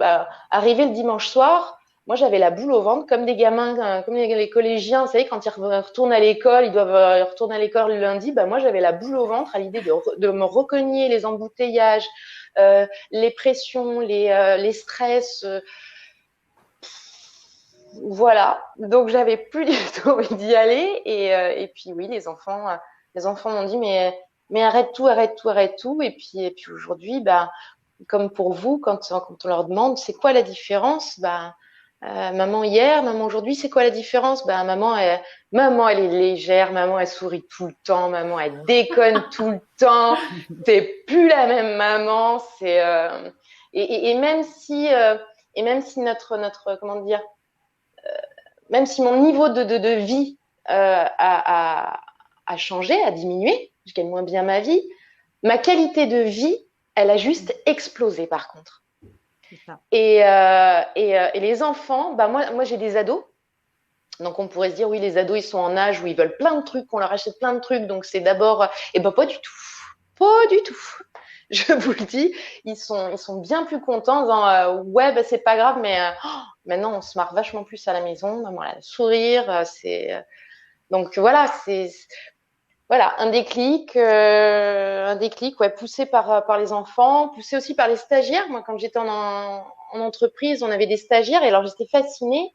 arrivé le dimanche soir, moi j'avais la boule au ventre, comme des gamins, comme les collégiens, vous savez, quand ils retournent à l'école, ils doivent retourner à l'école le lundi. Moi j'avais la boule au ventre à l'idée de me recogner les embouteillages, les pressions, les stress. Voilà, donc j'avais plus du tout envie d'y aller. Et puis oui, les enfants m'ont dit mais arrête tout, arrête tout, arrête tout. Et puis aujourd'hui, comme pour vous, quand on leur demande c'est quoi la différence, maman hier, maman aujourd'hui, c'est quoi la différence? Maman elle est légère, maman elle sourit tout le temps, maman elle déconne tout le temps. T'es plus la même maman. Et même si notre comment dire, même si mon niveau de vie a changé, a diminué, je gagne moins bien ma vie, ma qualité de vie, elle a juste explosé par contre. C'est ça. Et les enfants, moi j'ai des ados. Donc on pourrait se dire oui, les ados ils sont en âge où ils veulent plein de trucs, qu'on leur achète plein de trucs, donc c'est d'abord pas du tout. Pas du tout. Je vous le dis, ils sont bien plus contents en disant ouais c'est pas grave, mais maintenant on se marre vachement plus à la maison, maman elle a le sourire, donc voilà un déclic ouais, poussé par les enfants, poussé aussi par les stagiaires. Moi quand j'étais en entreprise, on avait des stagiaires et alors j'étais fascinée.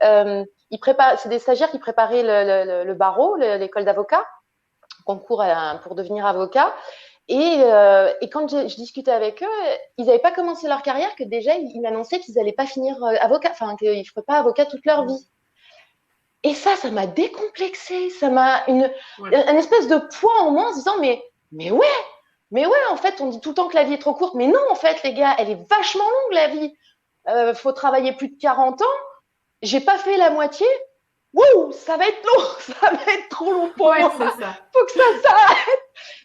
C'est des stagiaires qui préparaient le barreau, l'école d'avocat, concours pour devenir avocat. Et quand je discutais avec eux, ils n'avaient pas commencé leur carrière que déjà ils m'annonçaient qu'ils n'allaient pas finir avocat, enfin qu'ils ne feraient pas avocat toute leur vie. Et ça m'a décomplexée, ça m'a une espèce de poids en moi en se disant mais ouais, en fait on dit tout le temps que la vie est trop courte, mais non en fait les gars, elle est vachement longue la vie. Faut travailler plus de 40 ans. J'ai pas fait la moitié. Wouh, ça va être long, ça va être trop long pour moi. C'est ça. Faut que ça s'arrête.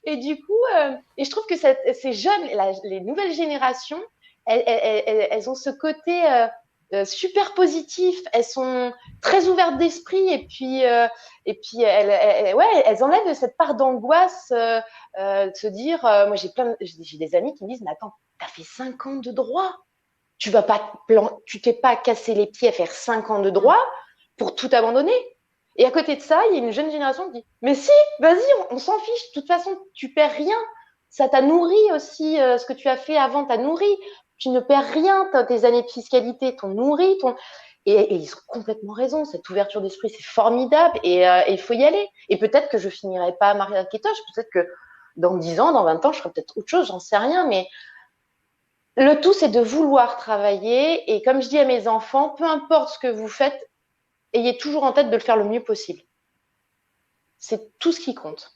Et du coup, et je trouve que ces jeunes, les nouvelles générations, elles ont ce côté super positif. Elles sont très ouvertes d'esprit et puis elles enlèvent cette part d'angoisse de se dire. Moi, j'ai des amis qui me disent mais attends, t'as fait 5 ans de droit. Tu t'es pas cassé les pieds à faire 5 ans de droit pour tout abandonner. Et à côté de ça, il y a une jeune génération qui dit mais si, vas-y, on s'en fiche. De toute façon, tu perds rien. Ça t'a nourri aussi. Ce que tu as fait avant t'a nourri. Tu ne perds rien. Tes années de fiscalité t'ont nourri. Et ils ont complètement raison. Cette ouverture d'esprit, c'est formidable. Et il faut y aller. Et peut-être que je finirai pas Maria Ketoche. Peut-être que dans 10 ans, dans 20 ans, je ferai peut-être autre chose. J'en sais rien. Mais le tout, c'est de vouloir travailler. Et comme je dis à mes enfants, peu importe ce que vous faites, ayez toujours en tête de le faire le mieux possible. C'est tout ce qui compte.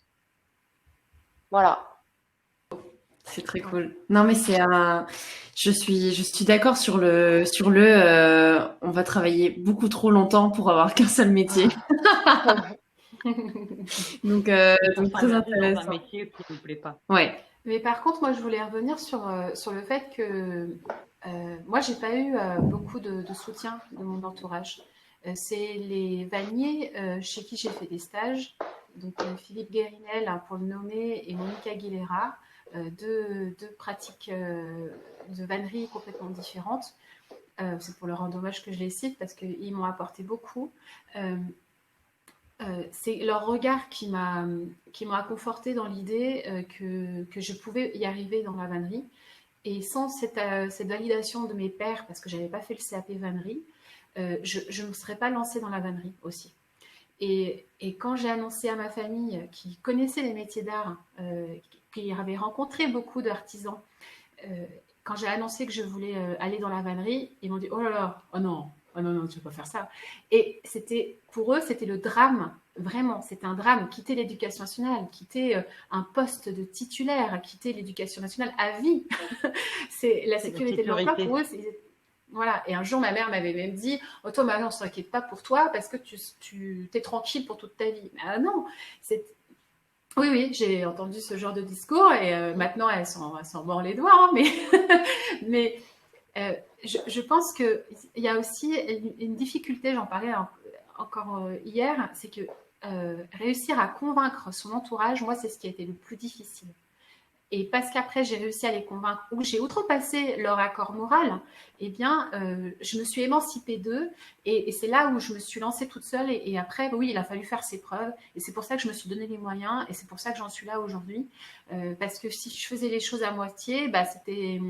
Voilà. C'est très cool. Non, mais je suis d'accord sur on va travailler beaucoup trop longtemps pour avoir qu'un seul métier. donc très intéressant. Dans un métier qui ne vous plaît pas. Ouais. Mais par contre, moi, je voulais revenir sur le fait que moi, j'ai pas eu beaucoup de soutien de mon entourage. C'est les vanniers chez qui j'ai fait des stages, donc Philippe Guérinel, hein, pour le nommer, et Monique Aguilera, deux pratiques de vannerie complètement différentes. C'est pour leur rendre hommage que je les cite parce qu'ils m'ont apporté beaucoup. C'est leur regard qui m'a confortée dans l'idée que je pouvais y arriver dans la vannerie. Et sans cette validation de mes pairs, parce que je n'avais pas fait le CAP vannerie, je ne me serais pas lancée dans la vannerie aussi. Et quand j'ai annoncé à ma famille qui connaissait les métiers d'art, qui avait rencontré beaucoup d'artisans, quand j'ai annoncé que je voulais aller dans la vannerie, ils m'ont dit « Oh là là, oh non, tu ne peux pas faire ça ». Et pour eux, c'était le drame, vraiment, c'était un drame. Quitter l'éducation nationale, quitter un poste de titulaire, quitter l'éducation nationale à vie. C'est la sécurité de l'emploi pour eux, voilà. Et un jour, ma mère m'avait même dit « Oh, toi, maintenant, on ne s'inquiète pas pour toi parce que tu es tranquille pour toute ta vie. » Mais non, oui, j'ai entendu ce genre de discours et maintenant, elle s'en mord les doigts. Hein, mais je pense qu'il y a aussi une difficulté, j'en parlais encore hier, c'est que réussir à convaincre son entourage, moi, c'est ce qui a été le plus difficile. Et parce qu'après, j'ai réussi à les convaincre ou j'ai outrepassé leur accord moral, eh bien, je me suis émancipée d'eux et c'est là où je me suis lancée toute seule. Et après, oui, il a fallu faire ses preuves. Et c'est pour ça que je me suis donné les moyens et c'est pour ça que j'en suis là aujourd'hui. Parce que si je faisais les choses à moitié, bah, c'était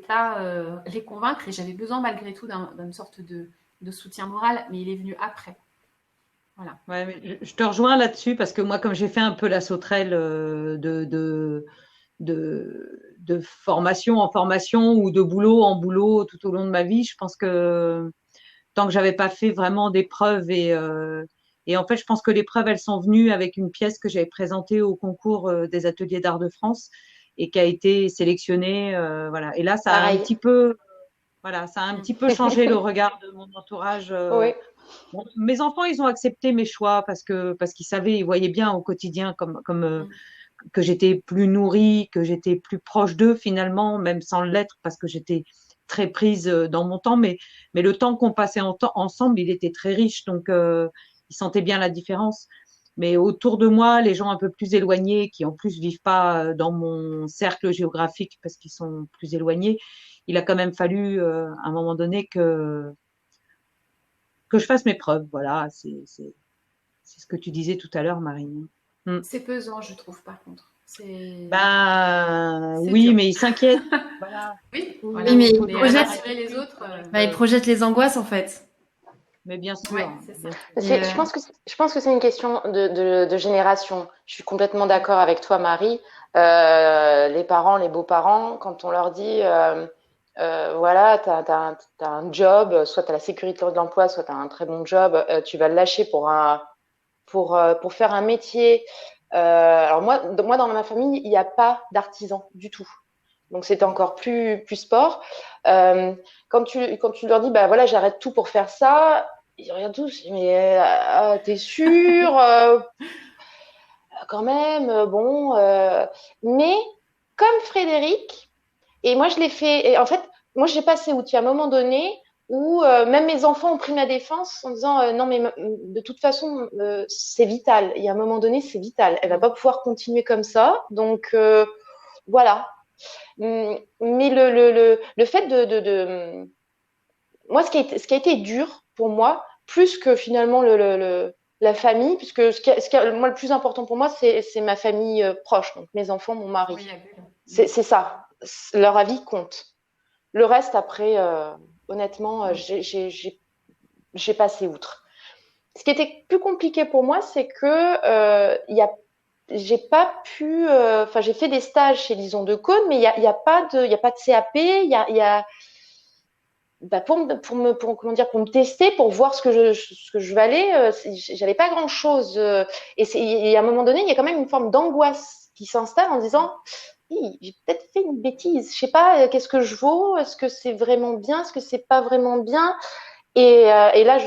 pas les convaincre et j'avais besoin malgré tout d'une sorte de soutien moral, mais il est venu après. Voilà. Ouais, mais je te rejoins là-dessus parce que moi, comme j'ai fait un peu la sauterelle de formation en formation ou de boulot en boulot tout au long de ma vie, je pense que tant que j'avais pas fait vraiment des preuves et en fait, je pense que les preuves, elles sont venues avec une pièce que j'avais présentée au concours des ateliers d'art de France et qui a été sélectionnée, voilà. Et là, ça a un petit peu, voilà, ça a un petit peu changé le regard de mon entourage. Oui. Bon, mes enfants, ils ont accepté mes choix parce qu'ils savaient, ils voyaient bien au quotidien que j'étais plus nourrie, que j'étais plus proche d'eux finalement, même sans l'être parce que j'étais très prise dans mon temps. Mais le temps qu'on passait ensemble, il était très riche, donc ils sentaient bien la différence. Mais autour de moi, les gens un peu plus éloignés, qui en plus vivent pas dans mon cercle géographique parce qu'ils sont plus éloignés, il a quand même fallu à un moment donné que je fasse mes preuves. Voilà, c'est ce que tu disais tout à l'heure, Marine. C'est pesant, je trouve, par contre. Oui, dur. mais ils s'inquiètent. Voilà. Oui, voilà. Oui, mais rassurer les autres. Ils projettent les angoisses, en fait. Mais bien sûr. Ouais, c'est ça. Je pense que c'est une question de génération. Je suis complètement d'accord avec toi, Marie. Les parents, les beaux-parents, quand on leur dit voilà, t'as un job, soit t'as la sécurité de l'emploi, soit t'as un très bon job, tu vas le lâcher pour faire un métier. Alors moi, dans ma famille, il n'y a pas d'artisan du tout. Donc c'était encore plus sport. Quand tu leur dis bah voilà, j'arrête tout pour faire ça, ils regardent tous, mais t'es sûr quand même, bon. Mais comme Frédéric, et moi je l'ai fait. Et en fait, moi j'ai passé outil à un moment donné où même mes enfants ont pris ma défense en disant non mais de toute façon c'est vital. Il y a un moment donné c'est vital. Elle va pas pouvoir continuer comme ça. Donc voilà. Mais le fait moi ce qui a été dur pour moi plus que finalement la famille, puisque moi le plus important pour moi c'est ma famille proche, donc mes enfants, mon mari. Oui, c'est ça. Leur avis compte. Le reste après honnêtement, j'ai passé outre. Ce qui était plus compliqué pour moi, c'est que j'ai pas pu. Enfin, j'ai fait des stages chez Lison de Cône, mais il y a pas de CAP. Il y a pour me tester, pour voir ce que je valais. J'avais pas grand chose. Et à un moment donné, il y a quand même une forme d'angoisse qui s'installe en disant j'ai peut-être fait une bêtise. Je sais pas, qu'est-ce que je vaux? Est-ce que c'est vraiment bien? Est-ce que c'est pas vraiment bien? Et là,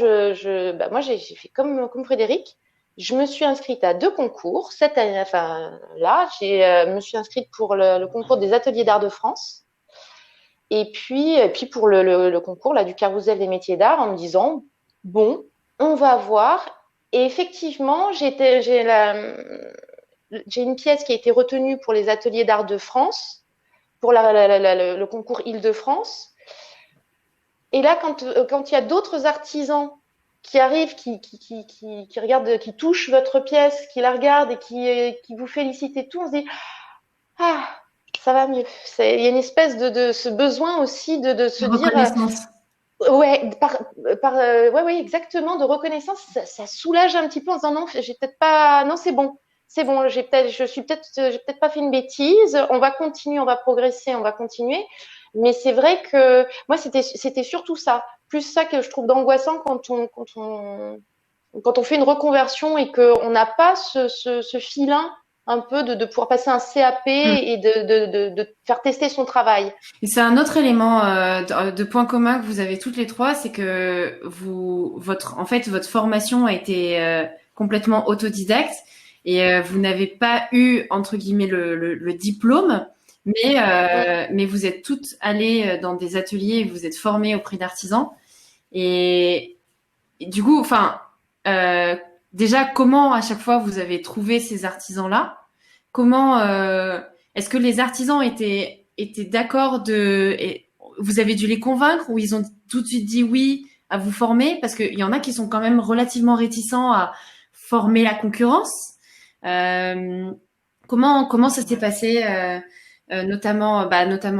moi, j'ai fait comme Frédéric. Je me suis inscrite à 2 concours cette année. Enfin, là, me suis inscrite pour le concours des ateliers d'art de France. Et puis pour le concours là du carrousel des métiers d'art, en me disant bon, on va voir. Et effectivement, j'ai une pièce qui a été retenue pour les ateliers d'art de France, pour le concours Île-de-France. Et là, quand il y a d'autres artisans qui arrive, qui regarde, qui touche votre pièce, qui la regarde et qui vous félicite et tout, on se dit ah, ça va mieux. Il y a une espèce de ce besoin aussi de se dire Reconnaissance. ouais, ouais, exactement, de reconnaissance, ça soulage un petit peu en disant non, j'ai peut-être pas, non, c'est bon, j'ai peut-être pas fait une bêtise. On va continuer, on va progresser, on va continuer. Mais c'est vrai que moi, c'était surtout ça, plus ça que je trouve d'angoissant quand on fait une reconversion et qu'on n'a pas ce filin un peu de pouvoir passer un CAP et de faire tester son travail. Et c'est un autre élément de point commun que vous avez toutes les trois, c'est que en fait, votre formation a été complètement autodidacte et vous n'avez pas eu entre guillemets le diplôme, mais vous êtes toutes allées dans des ateliers, et vous êtes formées auprès d'artisans et du coup, enfin, déjà, comment à chaque fois vous avez trouvé ces artisans-là? Comment est-ce que les artisans étaient d'accord vous avez dû les convaincre ou ils ont tout de suite dit oui à vous former? Parce qu'il y en a qui sont quand même relativement réticents à former la concurrence. Comment ça s'est passé notamment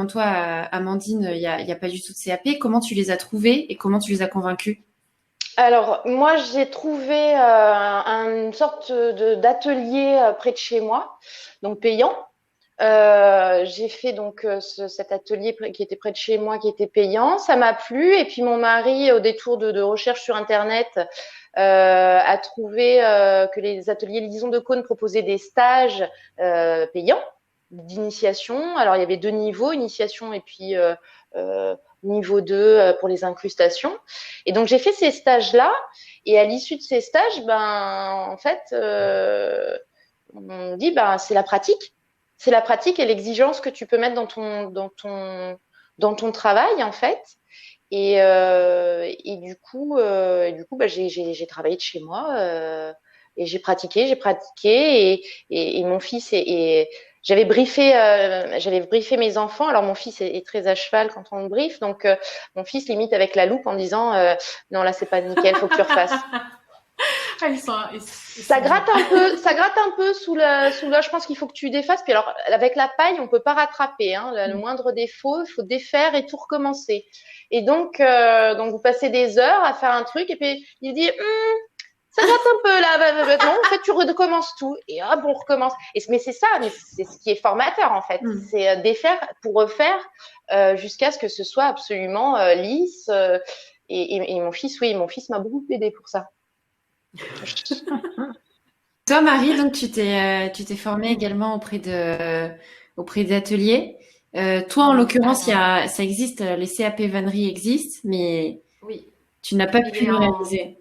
toi, Amandine, il y a pas du tout de CAP. Comment tu les as trouvés et comment tu les as convaincus? Alors, moi, j'ai trouvé une sorte d'atelier près de chez moi, donc payant. J'ai fait donc cet atelier qui était près de chez moi, qui était payant. Ça m'a plu. Et puis mon mari, au détour de recherche sur Internet, a trouvé que les ateliers Lison de Cône proposaient des stages payants d'initiation. Alors, il y avait 2 niveaux, initiation et puis niveau 2 pour les incrustations. Et donc, j'ai fait ces stages-là. Et à l'issue de ces stages, en fait, on me dit, c'est la pratique. C'est la pratique et l'exigence que tu peux mettre dans ton travail, en fait. Et du coup, j'ai travaillé de chez moi et j'ai pratiqué et mon fils j'avais briefé mes enfants. Alors mon fils est très à cheval quand on le briefe, donc mon fils limite avec la loupe en disant non là c'est pas nickel, faut que tu refasses. Ça gratte un peu sous le, je pense qu'il faut que tu défasses. Puis alors, avec la paille, on peut pas rattraper, hein. Le moindre défaut, il faut défaire et tout recommencer. Et donc vous passez des heures à faire un truc et puis il dit, ça gratte un peu là. Non, en fait, tu recommences tout. Et hop, on recommence. Mais c'est ça, mais c'est ce qui est formateur, en fait. C'est défaire pour refaire jusqu'à ce que ce soit absolument lisse. Et mon fils m'a beaucoup aidé pour ça. Toi, Marie, donc tu t'es formée également auprès d'ateliers. Toi, en l'occurrence, ça existe, les CAP vannerie existent, mais oui, tu n'as pas pu le réaliser.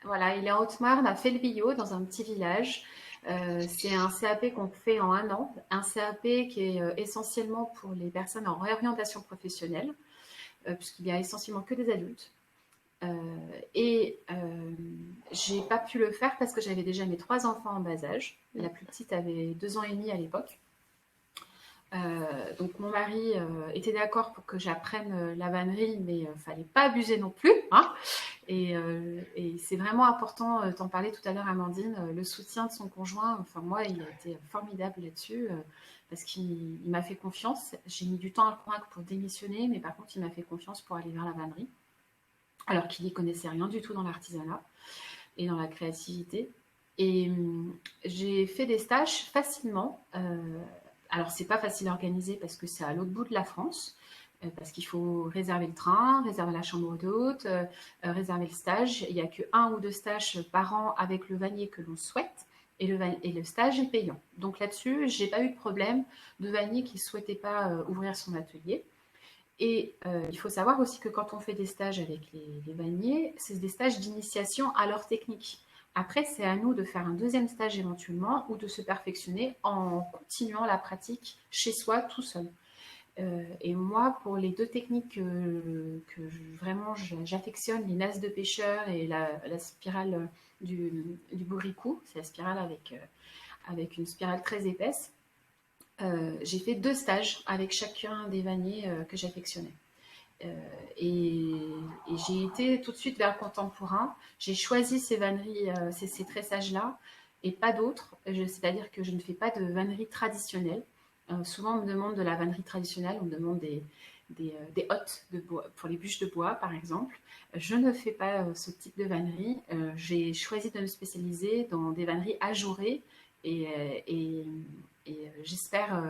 Voilà, il est en Haute-Marne, à Felbillot, dans un petit village. C'est un CAP qu'on fait en 1 an, un CAP qui est essentiellement pour les personnes en réorientation professionnelle, puisqu'il y a essentiellement que des adultes. J'ai pas pu le faire parce que j'avais déjà mes 3 enfants en bas âge. La plus petite avait 2 ans et demi à l'époque. Donc mon mari était d'accord pour que j'apprenne la vannerie, mais fallait pas abuser non plus, hein. Et c'est vraiment important, t'en parlais tout à l'heure Amandine, le soutien de son conjoint. Enfin moi, il a été formidable là-dessus parce qu'il m'a fait confiance. J'ai mis du temps à le convaincre pour démissionner, mais par contre il m'a fait confiance pour aller vers la vannerie, alors qu'il n'y connaissait rien du tout dans l'artisanat et dans la créativité. Et j'ai fait des stages facilement. Alors, c'est pas facile à organiser parce que c'est à l'autre bout de la France, parce qu'il faut réserver le train, réserver la chambre d'hôte, réserver le stage. Il n'y a que 1 ou 2 stages par an avec le vannier que l'on souhaite, et le stage est payant. Donc là-dessus, j'ai pas eu de problème de vannier qui ne souhaitait pas ouvrir son atelier. Et il faut savoir aussi que quand on fait des stages avec les vanniers, c'est des stages d'initiation à leur technique. Après, c'est à nous de faire un 2e stage éventuellement ou de se perfectionner en continuant la pratique chez soi tout seul. Et moi, pour les 2 techniques vraiment j'affectionne, les nasses de pêcheur et la spirale du bourricot, c'est la spirale avec une spirale très épaisse, j'ai fait 2 stages avec chacun des vanniers que j'affectionnais. Et, et j'ai été tout de suite vers le contemporain. J'ai choisi ces vanneries, ces tressages-là, et pas d'autres. C'est-à-dire que je ne fais pas de vannerie traditionnelle. Souvent, on me demande de la vannerie traditionnelle, on me demande des hottes de bois, pour les bûches de bois, par exemple. Je ne fais pas ce type de vannerie. J'ai choisi de me spécialiser dans des vanneries ajourées et, et, et j'espère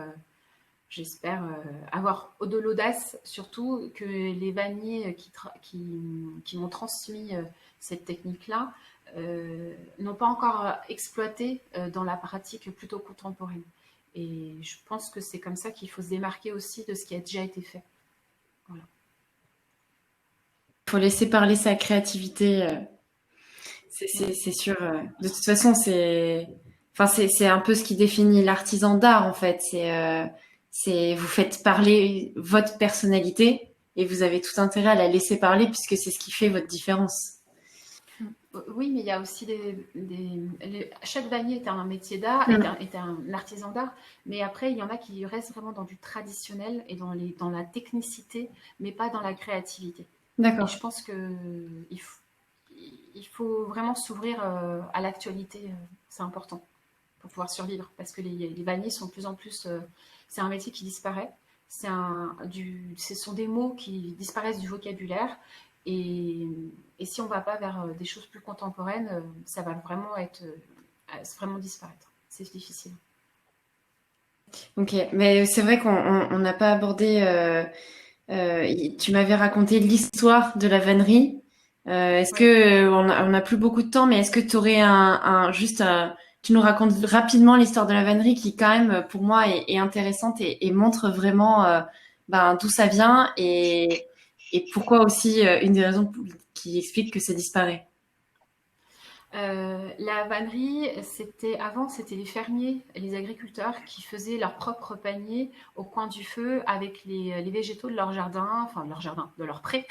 avoir de l'audace, surtout que les vanniers qui m'ont transmis cette technique-là n'ont pas encore exploité dans la pratique plutôt contemporaine. Et je pense que c'est comme ça qu'il faut se démarquer aussi de ce qui a déjà été fait. Voilà. Il faut laisser parler sa créativité. C'est sûr. De toute façon, c'est un peu ce qui définit l'artisan d'art en fait. C'est vous faites parler votre personnalité et vous avez tout intérêt à la laisser parler puisque c'est ce qui fait votre différence. Oui, mais il y a aussi chaque vannier est un métier d'art, est un artisan d'art, mais après il y en a qui restent vraiment dans du traditionnel et dans la technicité, mais pas dans la créativité. D'accord. Et je pense que il faut vraiment s'ouvrir à l'actualité, c'est important pour pouvoir survivre, parce que les vanniers sont de plus en plus, c'est un métier qui disparaît, ce sont des mots qui disparaissent du vocabulaire. Et si on ne va pas vers des choses plus contemporaines, ça va vraiment disparaître. C'est difficile. Ok, mais c'est vrai qu'on n'a pas abordé. Tu m'avais raconté l'histoire de la vannerie. Est-ce que on a plus beaucoup de temps, mais est-ce que tu aurais tu nous racontes rapidement l'histoire de la vannerie qui quand même pour moi est intéressante et montre vraiment d'où ça vient et pourquoi aussi une des raisons qui explique que ça disparaît. La vannerie, avant, c'était les fermiers, les agriculteurs qui faisaient leur propre panier au coin du feu avec les végétaux de leur jardin, enfin de leur jardin, de leur pré.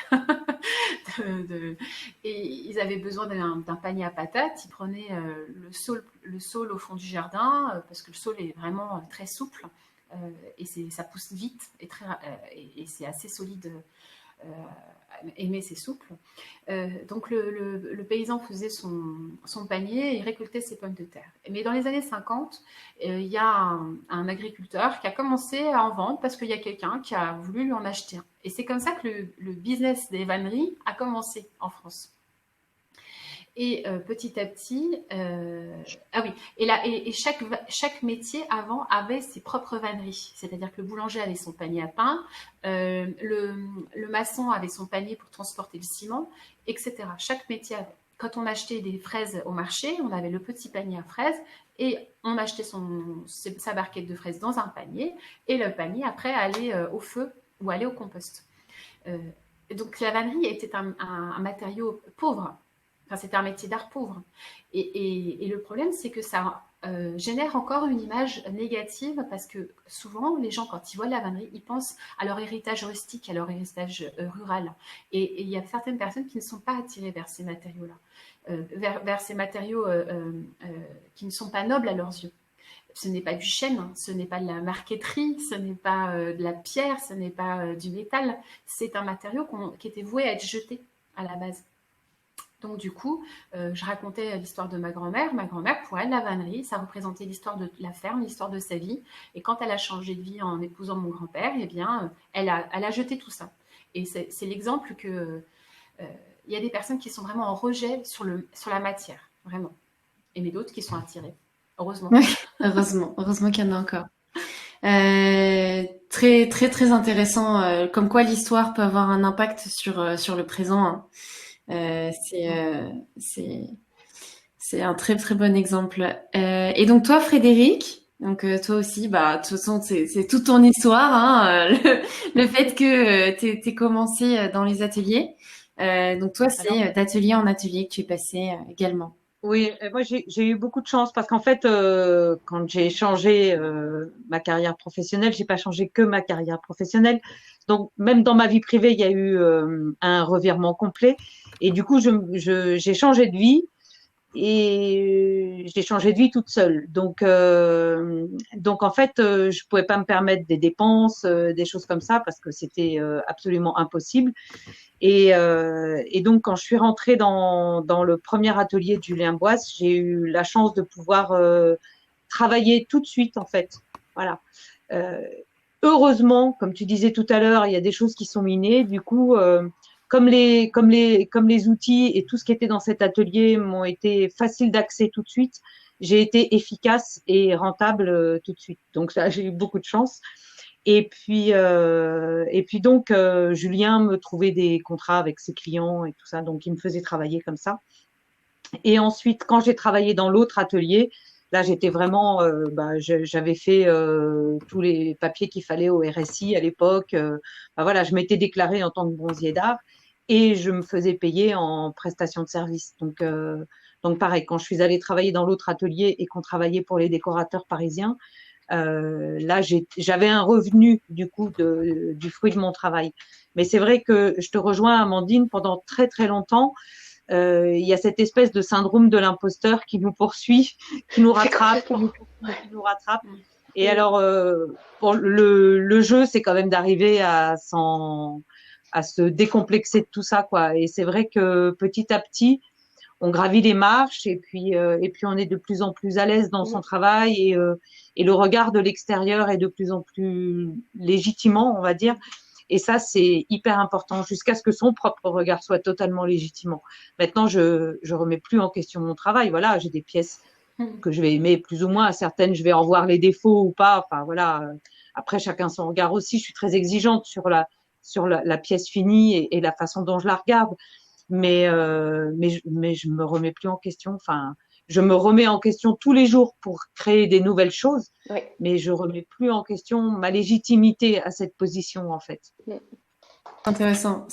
Et ils avaient besoin d'un panier à patates. Ils prenaient le saule au fond du jardin parce que le saule est vraiment très souple et ça pousse vite et c'est assez solide. Aimer c'est souple. Donc le paysan faisait son panier et récoltait ses pommes de terre. Mais dans les années 50, il y a un agriculteur qui a commencé à en vendre parce qu'il y a quelqu'un qui a voulu lui en acheter un. Et c'est comme ça que le business des vanneries a commencé en France. Et petit à petit, et chaque métier avant avait ses propres vanneries. C'est-à-dire que le boulanger avait son panier à pain, le maçon avait son panier pour transporter le ciment, etc. Chaque métier avait. Quand on achetait des fraises au marché, on avait le petit panier à fraises et on achetait sa barquette de fraises dans un panier et le panier après allait au feu ou allait au compost. Donc la vannerie était un matériau pauvre. Enfin, c'était un métier d'art pauvre. Et le problème, c'est que ça génère encore une image négative parce que souvent, les gens, quand ils voient la vannerie, ils pensent à leur héritage rustique, à leur héritage rural. Et il y a certaines personnes qui ne sont pas attirées vers ces matériaux-là, vers ces matériaux qui ne sont pas nobles à leurs yeux. Ce n'est pas du chêne, ce n'est pas de la marqueterie, ce n'est pas de la pierre, ce n'est pas du métal. C'est un matériau qui était voué à être jeté à la base. Donc du coup, je racontais l'histoire de ma grand-mère. Ma grand-mère, pour elle, la vannerie, ça représentait l'histoire de la ferme, l'histoire de sa vie. Et quand elle a changé de vie en épousant mon grand-père, eh bien, elle a jeté tout ça. Et c'est l'exemple que il y a des personnes qui sont vraiment en rejet sur la matière, vraiment. Et mais d'autres qui sont attirées. Heureusement. Heureusement qu'il y en a encore. Très très très intéressant. Comme quoi l'histoire peut avoir un impact sur le présent. Hein. C'est un très très bon exemple. Et donc toi, Frédéric, donc toi aussi, de toute façon, c'est toute ton histoire, hein, le fait que t'aies commencé dans les ateliers. Donc toi, c'est d'atelier en atelier que tu es passé également. Oui, moi j'ai eu beaucoup de chance parce qu'en fait, quand j'ai changé ma carrière professionnelle, j'ai pas changé que ma carrière professionnelle. Donc même dans ma vie privée, il y a eu un revirement complet. Et du coup, j'ai changé de vie et j'ai changé de vie toute seule. Donc en fait, je pouvais pas me permettre des dépenses, des choses comme ça, parce que c'était absolument impossible. Et donc, quand je suis rentrée dans le premier atelier de Julien Boisse, j'ai eu la chance de pouvoir travailler tout de suite, en fait. Voilà. Euh, Heureusement, comme tu disais tout à l'heure, il y a des choses qui sont minées. Du coup, comme les outils et tout ce qui était dans cet atelier m'ont été faciles d'accès tout de suite, j'ai été efficace et rentable tout de suite. Donc ça, j'ai eu beaucoup de chance. Et puis donc, Julien me trouvait des contrats avec ses clients et tout ça, donc il me faisait travailler comme ça. Et ensuite, quand j'ai travaillé dans l'autre atelier, là, j'étais vraiment, j'avais fait tous les papiers qu'il fallait au RSI à l'époque. Voilà, je m'étais déclarée en tant que bronzier d'art et je me faisais payer en prestation de service. Donc pareil, quand je suis allée travailler dans l'autre atelier et qu'on travaillait pour les décorateurs parisiens, là, j'avais un revenu du coup du fruit de mon travail. Mais c'est vrai que je te rejoins, Amandine, pendant très très longtemps. Il y a cette espèce de syndrome de l'imposteur qui nous poursuit, qui nous rattrape, qui nous rattrape. Et alors, pour le jeu, c'est quand même d'arriver à se décomplexer de tout ça, quoi. Et c'est vrai que petit à petit, on gravit les marches et puis on est de plus en plus à l'aise dans son travail et le regard de l'extérieur est de plus en plus légitimant, on va dire. Et ça, c'est hyper important jusqu'à ce que son propre regard soit totalement légitimant. Maintenant, je remets plus en question mon travail. Voilà, j'ai des pièces que je vais aimer plus ou moins. Certaines, je vais en voir les défauts ou pas. Enfin, voilà. Après, chacun son regard aussi. Je suis très exigeante sur la pièce finie et la façon dont je la regarde. Mais je me remets plus en question. Enfin, je me remets en question tous les jours pour créer des nouvelles choses, Oui. mais je remets plus en question ma légitimité à cette position, en fait. Intéressant.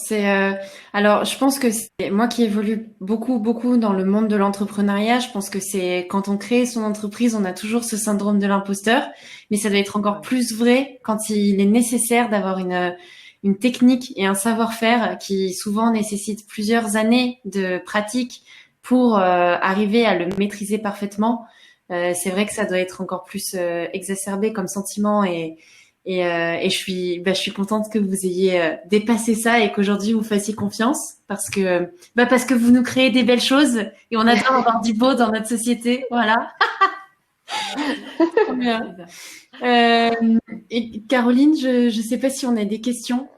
Alors, je pense que c'est moi qui évolue beaucoup dans le monde de l'entrepreneuriat. Je pense que c'est quand on crée son entreprise, on a toujours ce syndrome de l'imposteur, mais ça doit être encore plus vrai quand il est nécessaire d'avoir une technique et un savoir-faire qui souvent nécessite plusieurs années de pratique pour arriver à le maîtriser parfaitement. C'est vrai que ça doit être encore plus exacerbé comme sentiment et je suis contente que vous ayez dépassé ça et qu'aujourd'hui vous fassiez confiance parce que vous nous créez des belles choses et on adore avoir du beau dans notre société. Voilà. Trop bien. Et Caroline, je ne sais pas si on a des questions.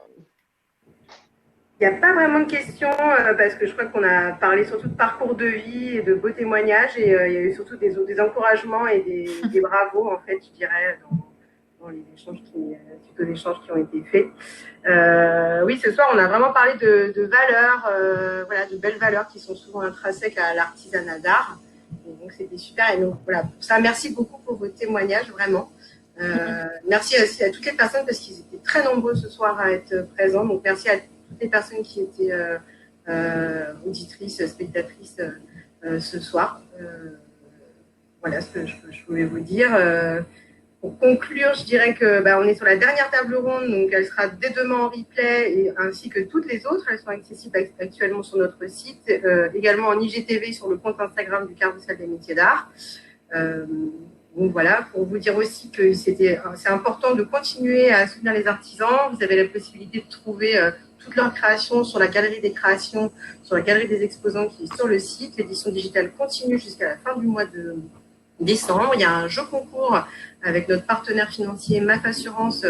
Il n'y a pas vraiment de questions parce que je crois qu'on a parlé surtout de parcours de vie et de beaux témoignages et il y a eu surtout des encouragements et des bravos en fait, je dirais, dans les échanges suite aux échanges qui ont été faits. Oui, ce soir, on a vraiment parlé de valeurs, voilà, de belles valeurs qui sont souvent intrinsèques à l'artisanat d'art. Et donc, c'était super. Et donc, voilà, pour ça, merci beaucoup pour vos témoignages, vraiment. Merci aussi à toutes les personnes parce qu'ils étaient très nombreux ce soir à être présents. Donc, merci à toutes les personnes qui étaient auditrices, spectatrices ce soir. Voilà ce que je voulais vous dire. Pour conclure, je dirais que on est sur la dernière table ronde, donc elle sera dès demain en replay, ainsi que toutes les autres. Elles sont accessibles actuellement sur notre site, également en IGTV sur le compte Instagram du Carrousel des métiers d'art. Donc voilà, pour vous dire aussi que c'est important de continuer à soutenir les artisans. Vous avez la possibilité de trouver toutes leurs créations sur la galerie des créations, sur la galerie des exposants qui est sur le site. L'édition digitale continue jusqu'à la fin du mois de décembre. Il y a un jeu concours avec notre partenaire financier MAF Assurance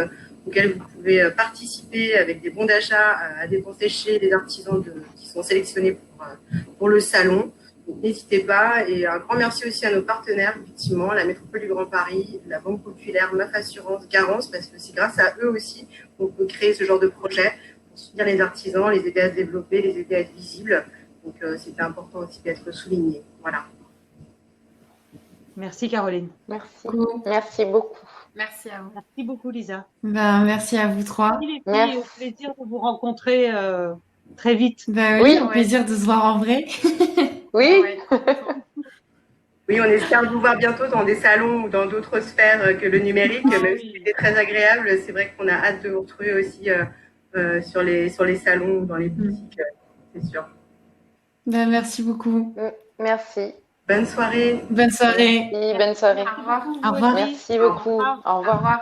auquel vous pouvez participer avec des bons d'achat à dépenser chez les artisans qui sont sélectionnés pour le salon. Donc, n'hésitez pas. Et un grand merci aussi à nos partenaires, effectivement, la Métropole du Grand Paris, la Banque Populaire, MAF Assurance, Garance, parce que c'est grâce à eux aussi qu'on peut créer ce genre de projet pour soutenir les artisans, les aider à se développer, les aider à être visibles. Donc, c'était important aussi d'être souligné. Voilà. Merci Caroline. Merci. Merci beaucoup. Merci à vous. Merci beaucoup Lisa. Merci à vous trois. Merci. Au plaisir de vous rencontrer très vite. Oui, au plaisir de se voir en vrai. Oui. Oui, on espère vous voir bientôt dans des salons ou dans d'autres sphères que le numérique. Même si c'était très agréable, c'est vrai qu'on a hâte de vous retrouver aussi sur les salons ou dans les boutiques, c'est sûr. Merci beaucoup. Merci. Bonne soirée. Bonne soirée. Merci, bonne soirée. Au revoir. Au revoir. Merci beaucoup. Au Au revoir. revoir.